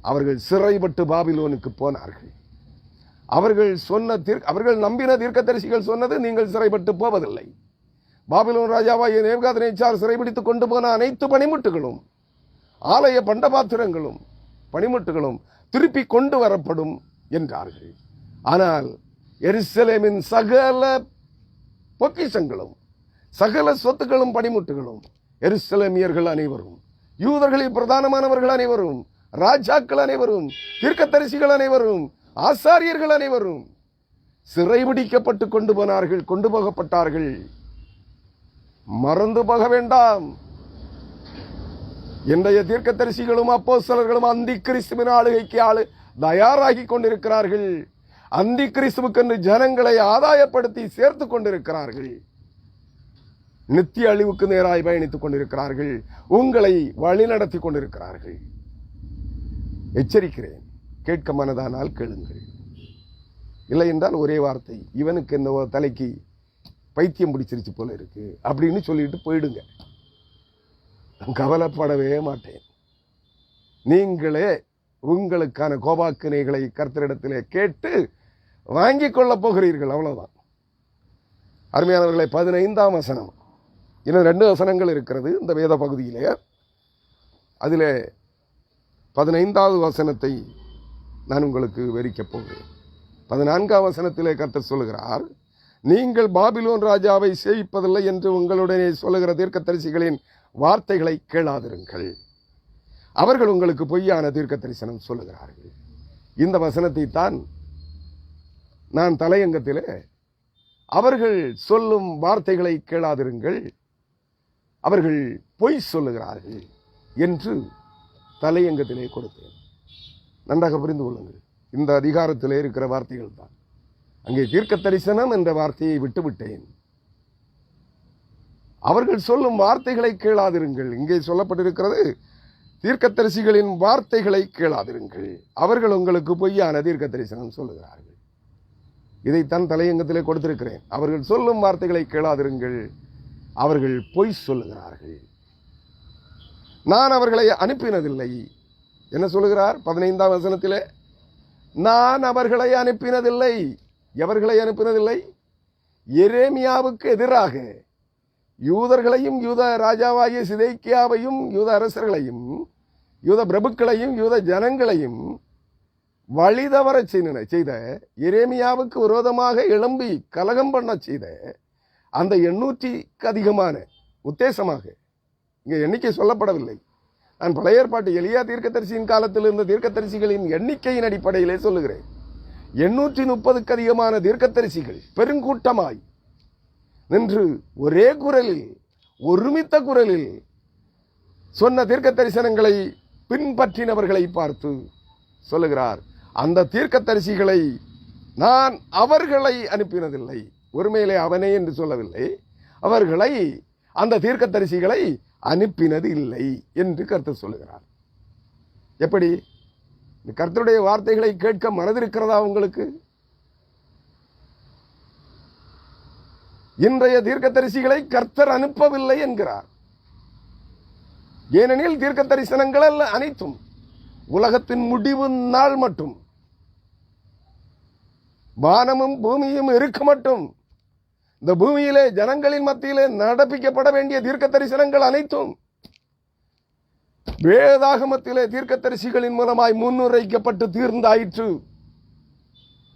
அவர்கள் சிறைப்பட்டு பாபிலோனுக்கு போனார்கள். அவர்கள் நம்பின தீர்க்கதரிசிகள் சொன்னது, நீங்கள் சிறைப்பட்டு போவதில்லை. பாபிலோன் ராஜாவாகிய நேபுகாத்நேச்சார் சிறைபிடித்துக் கொண்டு போன அனைத்து பணிமுட்டுகளும், ஆலய பண்டபாத்திரங்களும் பணிமுட்டுகளும் திருப்பி கொண்டு வரப்படும் என்றார்கள். ஆனால் எருசலேமின் சகல பொக்கிஷங்களும் சகல சொத்துக்களும் பணிமுட்டுகளும் எருசலேமியர்கள் அனைவரும், யூதர்களில் பிரதானமானவர்கள் அனைவரும், ராஜாக்கள் அனைவரும், தீர்க்கதரிசிகள் அனைவரும், ஆசாரியர்கள் அனைவரும் சிறைபிடிக்கப்பட்டு கொண்டு போகப்பட்டார்கள். மறந்து போக வேண்டாம். இன்றைய தீர்க்கதரிசிகளும் அப்போஸ்தலர்களும் அந்தி கிறிஸ்துவின் ஆளுகைக்கு தயாராகி கொண்டிருக்கிறார்கள். அந்தி கிறிஸ்துவுக்கென்று ஜனங்களை ஆதாயப்படுத்தி சேர்த்து கொண்டிருக்கிறார்கள். நித்திய அழிவுக்கு நேராய் பயணித்துக் கொண்டிருக்கிறார்கள். உங்களை வழிநடத்தி கொண்டிருக்கிறார்கள். எச்சரிக்கிறேன், கேட்க மனதானால் கேளுங்கள். இல்லை என்றால் ஒரே வார்த்தை, இவனுக்கு என்ன தலைக்கு பைத்தியம் பிடிச்சிருச்சு போல இருக்கு அப்படின்னு சொல்லிட்டு போயிடுங்க. கவலைப்படவே மாட்டேன். நீங்களே உங்களுக்கான கோபாக்கினைகளை கர்த்தரிடத்திலே கேட்டு வாங்கிக் கொள்ளப் போகிறீர்கள். அவ்வளவுதான். அருமையானவர்களை, 15ஆம் வசனம், இன்னும் 2 வசனங்கள் இருக்கிறது இந்த வேத பகுதியிலே. அதில் 15வது வசனத்தை நான் உங்களுக்கு விவரிக்கப் போகிறேன். 14ஆம் வசனத்திலே கர்த்தர் சொல்லுகிறார், நீங்கள் பாபிலோன் ராஜாவை சேவிப்பதில்லை என்று உங்களுடனே சொல்லுகிற தீர்க்கதரிசிகளின் வார்த்தைகளை கேளாதிருங்கள். அவர்கள் உங்களுக்கு பொய்யான தீர்க்க தரிசனம் சொல்லுகிறார்கள். இந்த வசனத்தை தான் நான் தலையங்கத்திலே அவர்கள் சொல்லும் வார்த்தைகளை கேளாதிருங்கள், அவர்கள் பொய் சொல்லுகிறார்கள் என்று தலையங்கத்திலே கொடுத்தேன். நன்றாக புரிந்து கொள்ளுங்கள். இந்த அதிகாரத்திலே இருக்கிற வார்த்தைகள் தான். அங்கே தீர்க்க தரிசனம் என்ற வார்த்தையை விட்டுவிட்டேன். அவர்கள் சொல்லும் வார்த்தைகளை கேளாதிருங்கள். இங்கே சொல்லப்பட்டிருக்கிறது, தீர்க்கதரிசிகளின் வார்த்தைகளை கேளாதிருங்கள், அவர்கள் உங்களுக்கு பொய்யான தீர்க்க தரிசனம் சொல்லுகிறார்கள். இதைத்தான் தலையங்கத்திலே கொடுத்திருக்கிறேன். அவர்கள் சொல்லும் வார்த்தைகளை கேளாதிருங்கள், அவர்கள் பொய் சொல்லுகிறார்கள். நான் அவர்களை அனுப்பினதில்லை. என்ன சொல்லுகிறார் 15ஆம் வசனத்திலே? நான் அவர்களை அனுப்பினதில்லை. எவர்களை அனுப்பினதில்லை? எரேமியாவுக்கு எதிராக யூதர்களையும், யூத ராஜாவாகிய சிதேக்கியாவையும், யூத அரசர்களையும், யூத பிரபுக்களையும், யூத ஜனங்களையும் வழிதவர செய்த, எரேமியாவுக்கு விரோதமாக எழும்பி கலகம் பண்ண செய்த அந்த 800க்கு அதிகமான, உத்தேசமாக இங்கே எண்ணிக்கை சொல்லப்படவில்லை, நான் பழைய ஏற்பாட்டு எலியா தீர்க்கதரிசியின் காலத்தில் இருந்த தீர்க்கதரிசிகளின் எண்ணிக்கையின் அடிப்படையிலே சொல்லுகிறேன். 830க்கு அதிகமான தீர்க்கதரிசிகள் பெருங்கூட்டமாய் நின்று ஒரே குரலில், ஒருமித்த குரலில் சொன்ன தீர்க்க தரிசனங்களை பின்பற்றினவர்களை பார்த்து சொல்லுகிறார், அந்த தீர்க்க தரிசிகளை நான் அவர்களை அனுப்பினதில்லை. ஒருமையிலே அவனே என்று சொல்லவில்லை, அவர்களை, அந்த தீர்க்க தரிசிகளை அனுப்பினது இல்லை என்று கர்த்தர் சொல்லுகிறார். எப்படி? கர்த்தருடைய வார்த்தைகளை கேட்க மனதிருக்கிறதா உங்களுக்கு? இன்றைய தீர்க்கதரிசிகளை கர்த்தர் அனுப்பவில்லை என்கிறார். ஏனெனில் தீர்க்க தரிசனங்கள் அல்ல அனைத்தும் உலகத்தின் முடிவு நாள் மட்டும், வானமும் பூமியும் இருக்க மட்டும், இந்த பூமியிலே ஜனங்களின் மத்தியிலே நடப்பிக்கப்பட வேண்டிய தீர்க்க தரிசனங்கள் அனைத்தும் வேதாகமத்திலே தீர்க்க தரிசிகளின் மூலமாய் முன்னுரைக்கப்பட்டு தீர்ந்தாயிற்று,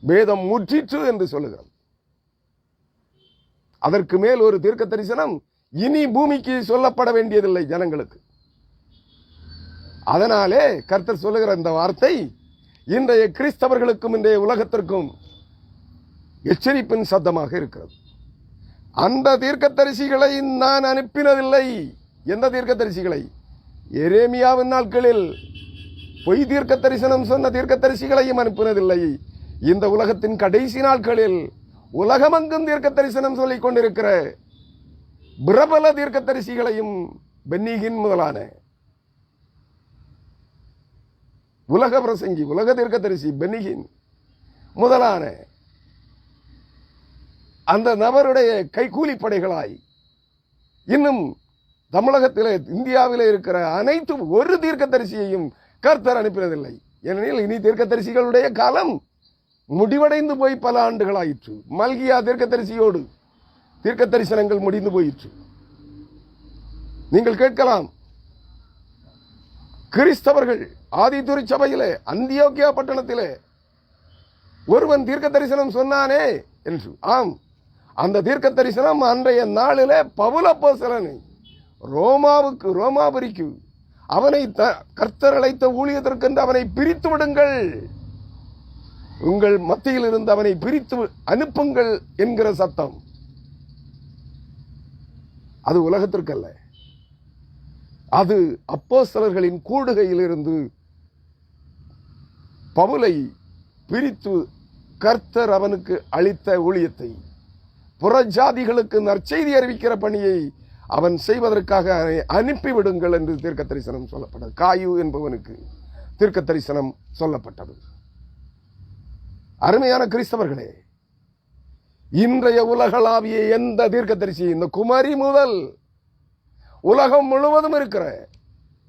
வேதம் முற்றிற்று என்று சொல்லுகிறது. அதற்கு மேல் ஒரு தீர்க்க தரிசனம் இனி பூமிக்கு சொல்லப்பட வேண்டியதில்லை ஜனங்களுக்கு. அதனாலே கர்த்தர் சொல்லுகிற இந்த வார்த்தை இன்றைய கிறிஸ்தவர்களுக்கும் இன்றைய உலகத்திற்கும் எச்சரிப்பின் சத்தமாக இருக்கிறது. அந்த தீர்க்க தரிசிகளை நான் அனுப்பினதில்லை. எந்த தீர்க்க தரிசிகளை? எரேமியாவின் நாட்களில் பொய் தீர்க்க தரிசனம் சொன்ன தீர்க்க தரிசிகளையும் அனுப்பினதில்லை. இந்த உலகத்தின் கடைசி நாட்களில் உலகமெங்கும் தீர்க்க தரிசனம் சொல்லிக் கொண்டிருக்கிற பிரபல தீர்க்க தரிசிகளையும், பென்னிகின் முதலான உலக பிரசங்கி, உலக தீர்க்க தரிசி பென்னிகின் முதலான அந்த நபருடைய கைகூலிப்படைகளாய் இன்னும் தமிழகத்திலே, இந்தியாவிலே இருக்கிற அனைத்து ஒரு தீர்க்க தரிசியையும் கர்த்தர் அனுப்பினதில்லை. ஏனெனில் இனி தீர்க்க தரிசிகளுடைய காலம் முடிவடைந்து போய் பல ஆண்டுகளாயிற்று. மல்கியா தீர்க்க தரிசியோடு தீர்க்க தரிசனங்கள் முடிந்து போயிற்று. நீங்கள் கேட்கலாம், கிறிஸ்தவர்கள் ஆதி திருச்சபையிலே அந்தியோக்கியா பட்டணத்திலே ஒருவன் தீர்க்க தரிசனம் சொன்னானே என்று. ஆம், அந்த தீர்க்க தரிசனம் அன்றைய நாளிலே பவுல் அப்போஸ்தலனை ரோமாபுரிக்கு அவனை கர்த்தர் அழைத்த ஊழியத்திற்கென்று அவனை பிரித்து விடுங்கள், உங்கள் மத்தியில் இருந்து அவனை பிரித்து அனுப்புங்கள் என்கிற சத்தம். அது உலகத்திற்கல்ல, அது அப்போஸ்தலர்களின் கூடுகையில் இருந்து பவுலை பிரித்து கர்த்தர் அவனுக்கு அளித்த ஊழியத்தை, புறஜாதிகளுக்கு நற்செய்தி அறிவிக்கிற பணியை அவன் செய்வதற்காக அனுப்பிவிடுங்கள் என்று தீர்க்க தரிசனம் சொல்லப்பட்டது. காயு என்பவனுக்கு தீர்க்க தரிசனம் சொல்லப்பட்டது. அருமையான கிறிஸ்தவர்களே, இன்றைய உலகளாவிய எந்த தீர்க்க தரிசி, இந்த குமரி முதல் உலகம் முழுவதும் இருக்கிற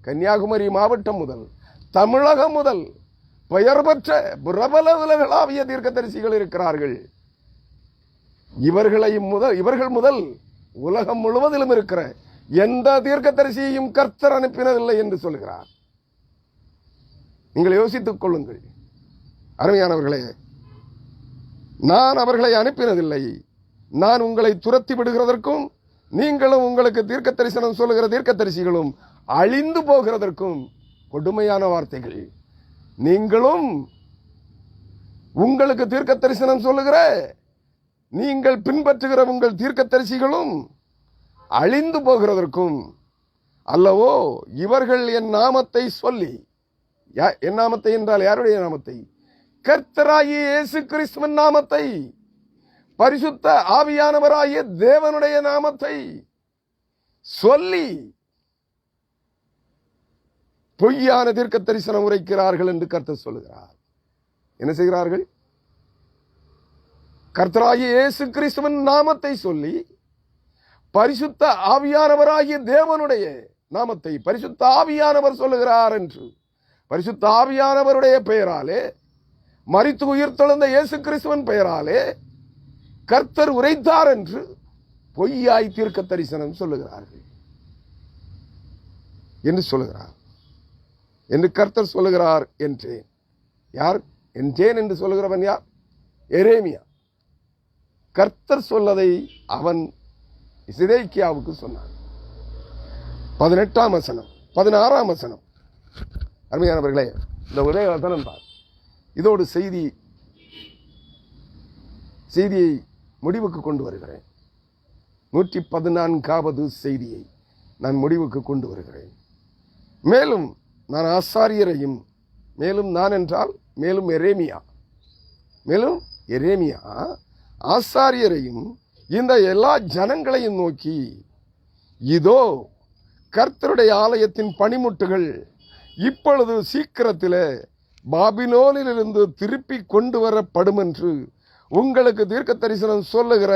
கன்னியாகுமரி மாவட்டம் முதல் தமிழகம் முதல் பெயர் பெற்ற பிரபல உலகளாவிய தீர்க்க தரிசிகள் இருக்கிறார்கள். இவர்கள் முதல் உலகம் முழுவதிலும் இருக்கிற எந்த தீர்க்க தரிசியையும் கர்த்தர் அனுப்பினதில்லை என்று சொல்கிறார். நீங்கள் யோசித்துக் கொள்ளுங்கள் அருமையானவர்களே. நான் அவர்களை அனுப்பினதில்லை. நான் உங்களை துரத்தி விடுகிறதற்கும் நீங்களும் உங்களுக்கு தீர்க்க தரிசனம் சொல்லுகிற தீர்க்க தரிசிகளும் அழிந்து போகிறதற்கும் கொடுமையான வார்த்தைகள். நீங்களும் உங்களுக்கு தீர்க்க தரிசனம் சொல்லுகிற நீங்கள் பின்பற்றுகிற உங்கள் தீர்க்க தரிசிகளும் அழிந்து போகிறதற்கும் அல்லவோ இவர்கள் என் நாமத்தை சொல்லி, என் நாமத்தை என்றால் யாருடைய நாமத்தை? கர்த்தராகிய இயேசு கிறிஸ்துவின் நாமத்தை, பரிசுத்த ஆவியானவராகிய தேவனுடைய நாமத்தை சொல்லி பொய்யான தீர்க்க தரிசனம் உரைக்கிறார்கள் என்று கர்த்தர் சொல்லுகிறார். என்ன செய்கிறார்கள்? கர்த்தராகிய இயேசு கிறிஸ்துவின் நாமத்தை சொல்லி பரிசுத்த ஆவியானவராகிய தேவனுடைய நாமத்தை பரிசுத்த ஆவியானவர் சொல்லுகிறார் என்று, பரிசுத்த ஆவியானவருடைய பெயராலே, மரித்து உயிர்த்தெழுந்த இயேசு கிறிஸ்துவின் பெயராலே கர்த்தர் உரைத்தார் என்று பொய்யாய் தீர்க்க தரிசனம் சொல்லுகிறார்கள் என்று சொல்லுகிறார் என்று கர்த்தர் சொல்லுகிறார் என்றேன். யார் என்றேன் என்று சொல்லுகிறவன் யார்? எரேமியா. கர்த்தர் சொல்லதை அவன் சிதேக்கியாவுக்கு சொன்னான். 18ஆம் வசனம் 16ஆம் வசனம். அருமையானவர்களே, இந்த ஒரே வசனம் தான். இதோடு செய்தியை முடிவுக்கு கொண்டு வருகிறேன். 114வது செய்தியை நான் முடிவுக்கு கொண்டு வருகிறேன். மேலும் நான் ஆசாரியரையும், மேலும் நான் என்றால் மேலும் எரேமியா ஆசாரியரையும் இந்த எல்லா ஜனங்களையும் நோக்கி, இதோ கர்த்தருடைய ஆலயத்தின் பணிமுட்டுகள் இப்பொழுது சீக்கிரத்தில் பாபிலோனிலிருந்து திருப்பி கொண்டு வரப்படும் என்று உங்களுக்கு தீர்க்க தரிசனம் சொல்லுகிற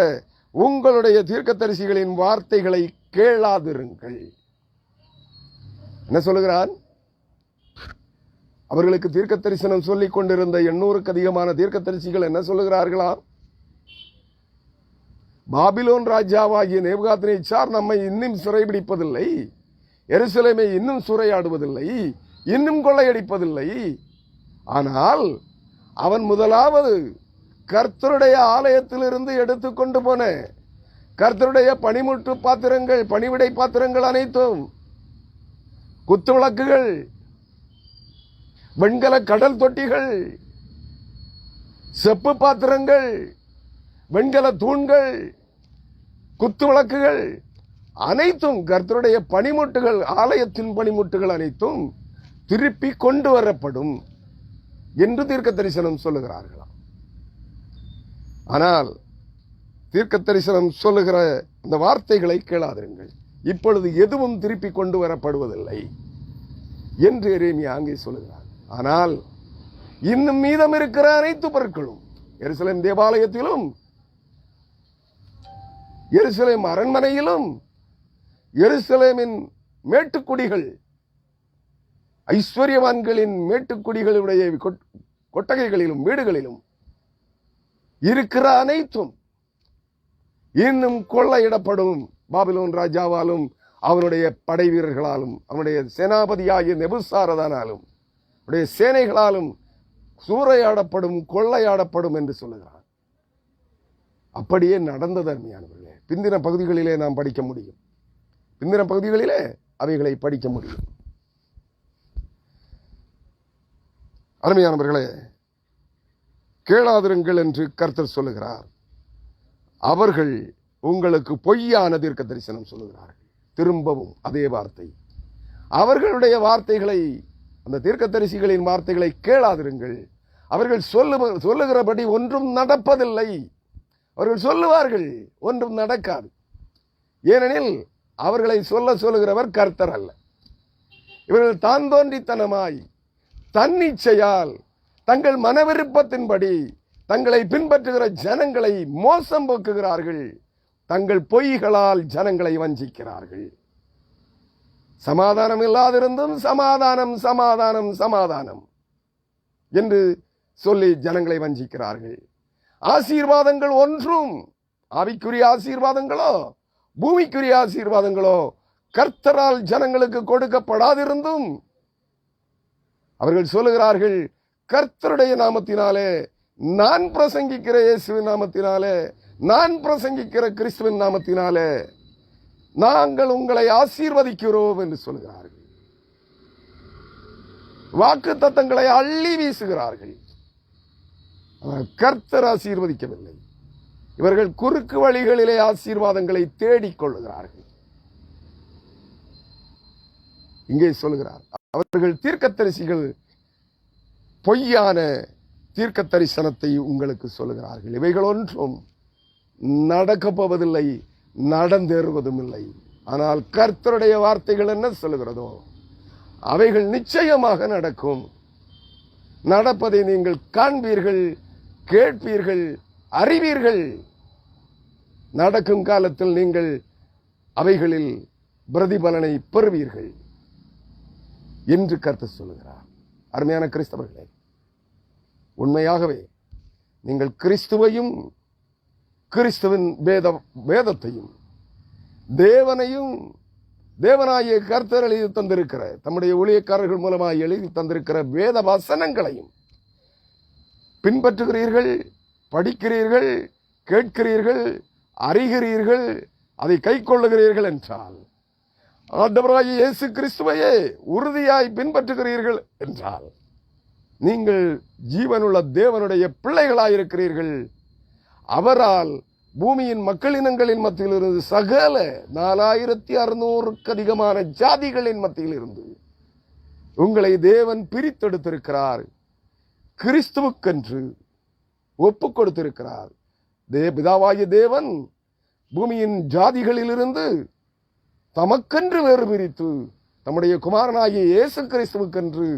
உங்களுடைய தீர்க்க தரிசிகளின் வார்த்தைகளை கேளாதிருங்கள். என்ன சொல்லுகிறான்? அவர்களுக்கு தீர்க்க தரிசனம் சொல்லிக் கொண்டிருந்த 800க்கு அதிகமான தீர்க்க தரிசிகள் என்ன சொல்லுகிறார்களா? பாபிலோன் ராஜாவாகிய நேபுகாத்நேச்சார் நம்மை இன்னும் சிறைபிடிப்பதில்லை, எருசலேமை இன்னும் சூறையாடுவதில்லை, இன்னும் கொள்ளையடிப்பதில்லை. ஆனால் அவன் முதலாவது கர்த்தருடைய ஆலயத்திலிருந்து எடுத்துக்கொண்டு போன கர்த்தருடைய பணிமுட்டு பாத்திரங்கள், பணிவிடை பாத்திரங்கள் அனைத்தும், குத்து விளக்குகள், வெண்கல கடல் தொட்டிகள், செப்பு பாத்திரங்கள், வெண்கல தூண்கள், குத்து விளக்குகள் அனைத்தும், கர்த்தருடைய பணிமுட்டுகள், ஆலயத்தின் பணிமுட்டுகள் அனைத்தும் திருப்பி கொண்டு வரப்படும் என்று தீர்க்க தரிசனம் சொல்லுகிறார்களாம். ஆனால் தீர்க்க தரிசனம் சொல்லுகிற அந்த வார்த்தைகளை கேளாதிருங்கள், இப்பொழுது எதுவும் திருப்பி கொண்டு வரப்படுவதில்லை என்று எரேமியா அங்கே சொல்லுகிறார். ஆனால் இன்னும் மீதம் இருக்கிற அனைத்து பொருட்களும், எருசலேம் தேவாலயத்திலும், எருசலேம் அரண்மனையிலும், எருசலேமின் மேட்டுக்குடிகள், ஐஸ்வர்யவான்களின் மேட்டுக்குடிகளுடைய கொட்டகைகளிலும் வீடுகளிலும் இருக்கிற அனைத்தும் இன்னும் கொள்ளையிடப்படும். பாபிலோன் ராஜாவாலும் அவனுடைய படை வீரர்களாலும் அவனுடைய சேனாபதியாகிய நெபுசாரதானாலும் அவனுடைய சேனைகளாலும் சூறையாடப்படும், கொள்ளையாடப்படும் என்று சொல்லுகிறான். அப்படியே நடந்தது அருமையானவர்களே. பிந்தின பகுதிகளிலே நாம் படிக்க முடியும். பிந்தின பகுதிகளிலே அவைகளை படிக்க முடியும். அருமையானவர்களே, கேளாதிருங்கள் என்று கர்த்தர் சொல்லுகிறார். அவர்கள் உங்களுக்கு பொய்யான தீர்க்க தரிசனம் சொல்லுகிறார்கள். திரும்பவும் அதே வார்த்தை. அவர்களுடைய வார்த்தைகளை, அந்த தீர்க்கதரிசிகளின் வார்த்தைகளை கேளாதிருங்கள். அவர்கள் சொல்லுகிறபடி ஒன்றும் நடப்பதில்லை. அவர்கள் சொல்லுவார்கள், ஒன்றும் நடக்காது. ஏனெனில் அவர்களை சொல்லுகிறவர் கர்த்தர் அல்ல. இவர்கள் தான் தோன்றித்தனமாய் தன்னிச்சையால் தங்கள் மனவிருப்பத்தின்படி தங்களை பின்பற்றுகிற ஜனங்களை மோசம் போக்குகிறார்கள். தங்கள் பொய்களால் ஜனங்களை வஞ்சிக்கிறார்கள். சமாதானம் இல்லாதிருந்தும் சமாதானம் சமாதானம் சமாதானம் என்று சொல்லி ஜனங்களை வஞ்சிக்கிறார்கள். ஆசீர்வாதங்கள் ஒன்றும், ஆவிக்குரிய ஆசீர்வாதங்களோ பூமிக்குரிய ஆசீர்வாதங்களோ கர்த்தரால் ஜனங்களுக்கு கொடுக்கப்படாதிருந்தும் அவர்கள் சொல்லுகிறார்கள், கர்த்தருடைய நாமத்தினாலே, நான் பிரசங்கிக்கிற இயேசுவின் நாமத்தினாலே, நான் பிரசங்கிக்கிற கிறிஸ்துவின் நாமத்தினாலே நாங்கள் உங்களை ஆசீர்வதிக்கிறோம் என்று சொல்கிறார்கள். வாக்கு தத்தங்களை அள்ளி வீசுகிறார்கள். கர்த்தர் ஆசீர்வதிக்கவில்லை. இவர்கள் குறுக்கு வழிகளிலே ஆசீர்வாதங்களை தேடிக் கொள்ளுகிறார்கள். இங்கே சொல்லுகிறார், அவர்கள் தீர்க்கதரிசிகள் பொய்யான தீர்க்க தரிசனத்தை உங்களுக்கு சொல்லுகிறார்கள். இவைகள் ஒன்றும் நடக்கப் போவதில்லை, நடந்தேறுவதும் இல்லை. ஆனால் கர்த்தருடைய வார்த்தைகள் என்ன சொல்லுகிறதோ அவைகள் நிச்சயமாக நடக்கும். நடப்பதை நீங்கள் காண்பீர்கள், கேட்பீர்கள், அறிவீர்கள். நடக்கும் காலத்தில் நீங்கள் அவைகளில் பிரதிபலனை பெறுவீர்கள் என்று கர்த்தர் சொல்லுகிறார். அருமையான கிறிஸ்தவர்களே, உண்மையாகவே நீங்கள் கிறிஸ்துவையும் கிறிஸ்துவின் வேதத்தையும் தேவனையும் தேவனாகிய கர்த்தர் எழுதி தந்திருக்கிற, தம்முடைய ஊழியக்காரர்கள் மூலமாக எழுதி தந்திருக்கிற வேத வசனங்களையும் பின்பற்றுகிறீர்கள், படிக்கிறீர்கள், கேட்கிறீர்கள், அறிகிறீர்கள், அதை கை கொள்ளுகிறீர்கள் என்றால், ஆண்டவராகிய இயேசு கிறிஸ்துவையே உறுதியாய் பின்பற்றுகிறீர்கள் என்றால் நீங்கள் ஜீவனுள்ள தேவனுடைய பிள்ளைகளாயிருக்கிறீர்கள். அவரால் பூமியின் மக்களினங்களின் மத்தியில் இருந்து சகல 4600க்கு அதிகமான ஜாதிகளின் மத்தியில் இருந்து உங்களை தேவன் பிரித்தெடுத்திருக்கிறார். கிறிஸ்துவுக்கென்று ஒப்பு கொடுத்திருக்கிறார். பிதாவாகிய தேவன் பூமியின் ஜாதிகளிலிருந்து தமக்கென்று வேறு பிரித்து தம்முடைய குமாரனாகிய இயேசு கிறிஸ்துவுக்கென்று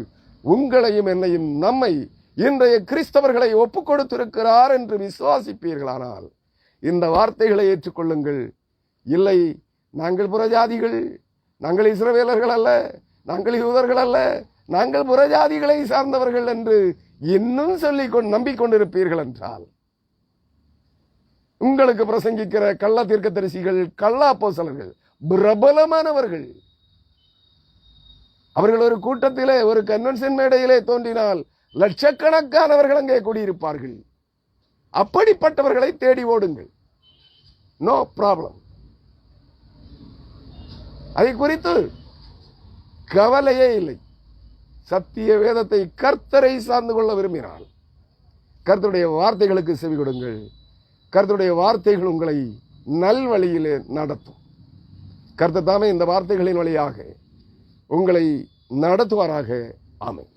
உங்களையும் என்னையும் நம்மை இன்றைய கிறிஸ்தவர்களை ஒப்பு கொடுத்திருக்கிறார் என்று விசுவாசிப்பீர்களானால் இந்த வார்த்தைகளை ஏற்றுக்கொள்ளுங்கள். இல்லை, நாங்கள் புறஜாதிகள், நாங்கள் இஸ்ரவேலர்கள் அல்ல, நாங்கள் யூதர்கள் அல்ல, நாங்கள் புறஜாதிகளை சார்ந்தவர்கள் என்று இன்னும் நம்பிக்கொண்டிருப்பீர்கள் என்றால் உங்களுக்கு பிரசங்கிக்கிற கள்ள தீர்க்கதரிசிகள், கள்ள அப்போஸ்தலர்கள் பிரபலமானவர்கள். அவர்கள் ஒரு கூட்டத்திலே, ஒரு கன்வென்ஷன் மேடையிலே தோன்றினால் லட்சக்கணக்கானவர்கள் அங்கே கூடியிருப்பார்கள். அப்படிப்பட்டவர்களை தேடி ஓடுங்கள். No problem. அதை குறித்து கவலையே இல்லை. சத்திய வேதத்தை கர்த்தரை சார்ந்து கொள்ள விரும்பினால் கர்த்தருடைய வார்த்தைகளுக்கு செவி கொடுங்கள். கர்த்தருடைய வார்த்தைகள் உங்களை நல்வழியிலே நடத்தும். கர்த்தர் தாமே இந்த வார்த்தைகளின் வழியாக உங்களை நடத்துவாராக. ஆமென்.